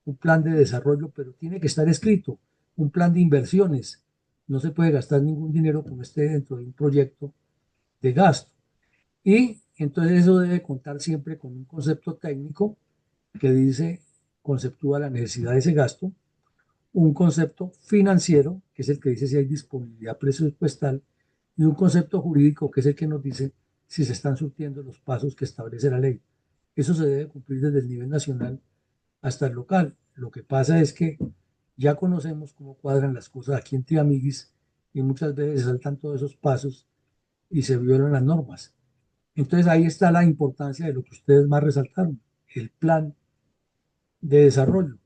un plan de desarrollo, pero tiene que estar escrito, un plan de inversiones. No se puede gastar ningún dinero que no esté dentro de un proyecto de gasto. Y entonces eso debe contar siempre con un concepto técnico que dice, conceptúa la necesidad de ese gasto, un concepto financiero, que es el que dice si hay disponibilidad presupuestal, y un concepto jurídico, que es el que nos dice si se están surtiendo los pasos que establece la ley. Eso se debe cumplir desde el nivel nacional hasta el local. Lo que pasa es que ya conocemos cómo cuadran las cosas aquí en Tiamiguis y muchas veces se saltan todos esos pasos y se violan las normas. Entonces ahí está la importancia de lo que ustedes más resaltaron, el plan de desarrollo,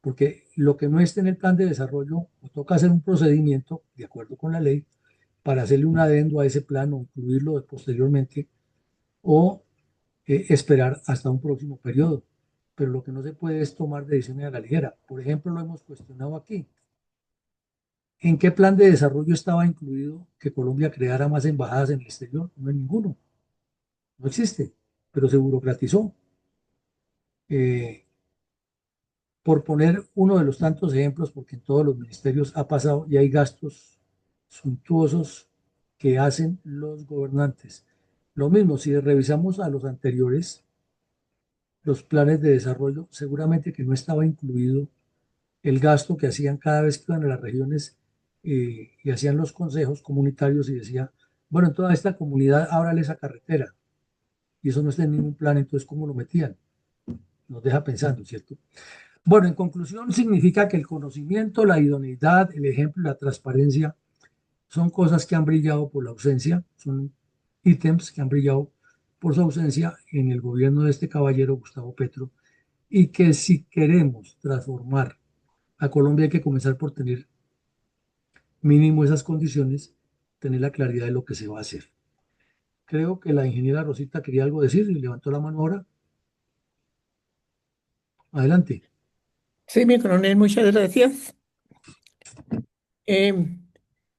porque lo que no esté en el plan de desarrollo, o toca hacer un procedimiento de acuerdo con la ley para hacerle un adendo a ese plan o incluirlo posteriormente, o esperar hasta un próximo periodo. Pero lo que no se puede es tomar decisiones a la ligera. Por ejemplo, lo hemos cuestionado aquí. ¿En qué plan de desarrollo estaba incluido que Colombia creara más embajadas en el exterior? No en ninguno. No existe, pero se burocratizó. Eh, por poner uno de los tantos ejemplos, porque en todos los ministerios ha pasado y hay gastos suntuosos que hacen los gobernantes. Lo mismo, si revisamos a los anteriores, los planes de desarrollo, seguramente que no estaba incluido el gasto que hacían cada vez que iban a las regiones y hacían los consejos comunitarios y decía, bueno, en toda esta comunidad ábrale esa carretera. Y eso no está en ningún plan, entonces, ¿cómo lo metían? Nos deja pensando, ¿cierto? Bueno, en conclusión, significa que el conocimiento, la idoneidad, el ejemplo y la transparencia son cosas que han brillado por la ausencia, son ítems que han brillado por su ausencia en el gobierno de este caballero Gustavo Petro, y que si queremos transformar a Colombia hay que comenzar por tener mínimo esas condiciones, tener la claridad de lo que se va a hacer. Creo que la ingeniera Rosita quería algo decir y levantó la mano ahora. Adelante. Sí, mi coronel, muchas gracias.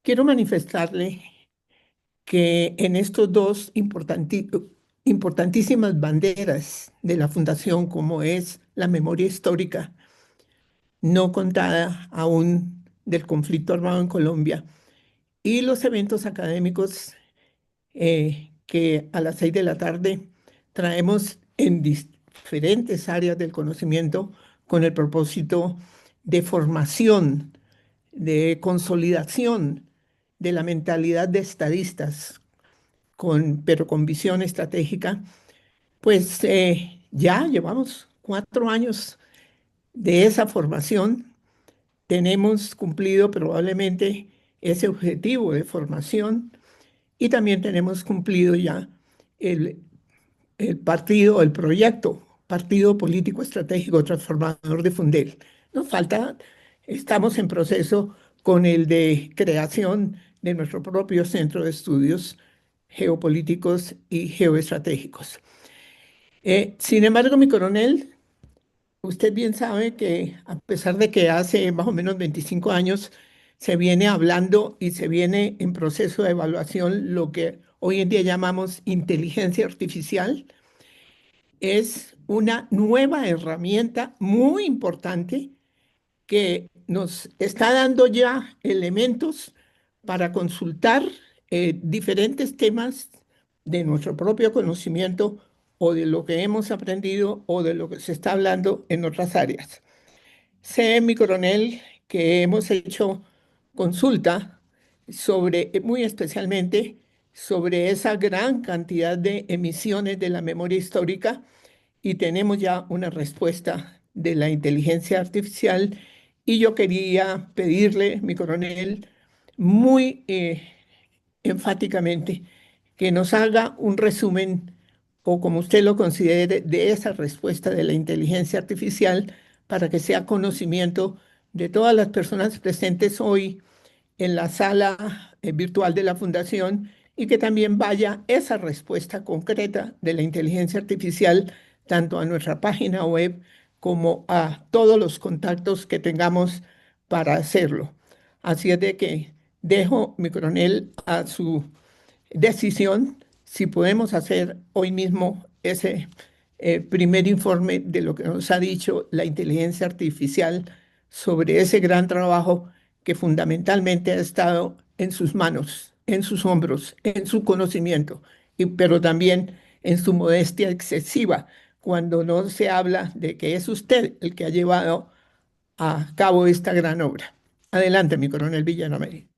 Quiero manifestarle que en estos dos importantísimas banderas de la Fundación, como es la memoria histórica no contada aún del conflicto armado en Colombia y los eventos académicos que a las 6 de la tarde traemos en diferentes áreas del conocimiento con el propósito de formación, de consolidación de la mentalidad de estadistas, pero con visión estratégica, pues ya llevamos 4 años de esa formación. Tenemos cumplido probablemente ese objetivo de formación y también tenemos cumplido ya el, el partido, el proyecto, Partido Político Estratégico Transformador de Fundel. Nos falta, estamos en proceso con el de creación de nuestro propio centro de estudios geopolíticos y geoestratégicos. Sin embargo, mi coronel, usted bien sabe que a pesar de que hace más o menos 25 años se viene hablando y se viene en proceso de evaluación lo que hoy en día llamamos inteligencia artificial, es una nueva herramienta muy importante que nos está dando ya elementos para consultar diferentes temas de nuestro propio conocimiento o de lo que hemos aprendido o de lo que se está hablando en otras áreas. Sé, mi coronel, que hemos hecho consulta sobre, muy especialmente, sobre esa gran cantidad de emisiones de la memoria histórica y tenemos ya una respuesta de la inteligencia artificial y yo quería pedirle, mi coronel, muy enfáticamente que nos haga un resumen o como usted lo considere de esa respuesta de la inteligencia artificial para que sea conocimiento de todas las personas presentes hoy en la sala virtual de la Fundación y que también vaya esa respuesta concreta de la inteligencia artificial tanto a nuestra página web como a todos los contactos que tengamos para hacerlo. Así es de que dejo, mi coronel, a su decisión si podemos hacer hoy mismo ese primer informe de lo que nos ha dicho la inteligencia artificial sobre ese gran trabajo que fundamentalmente ha estado en sus manos, en sus hombros, en su conocimiento, pero también en su modestia excesiva, cuando no se habla de que es usted el que ha llevado a cabo esta gran obra. Adelante, mi coronel Villanameri.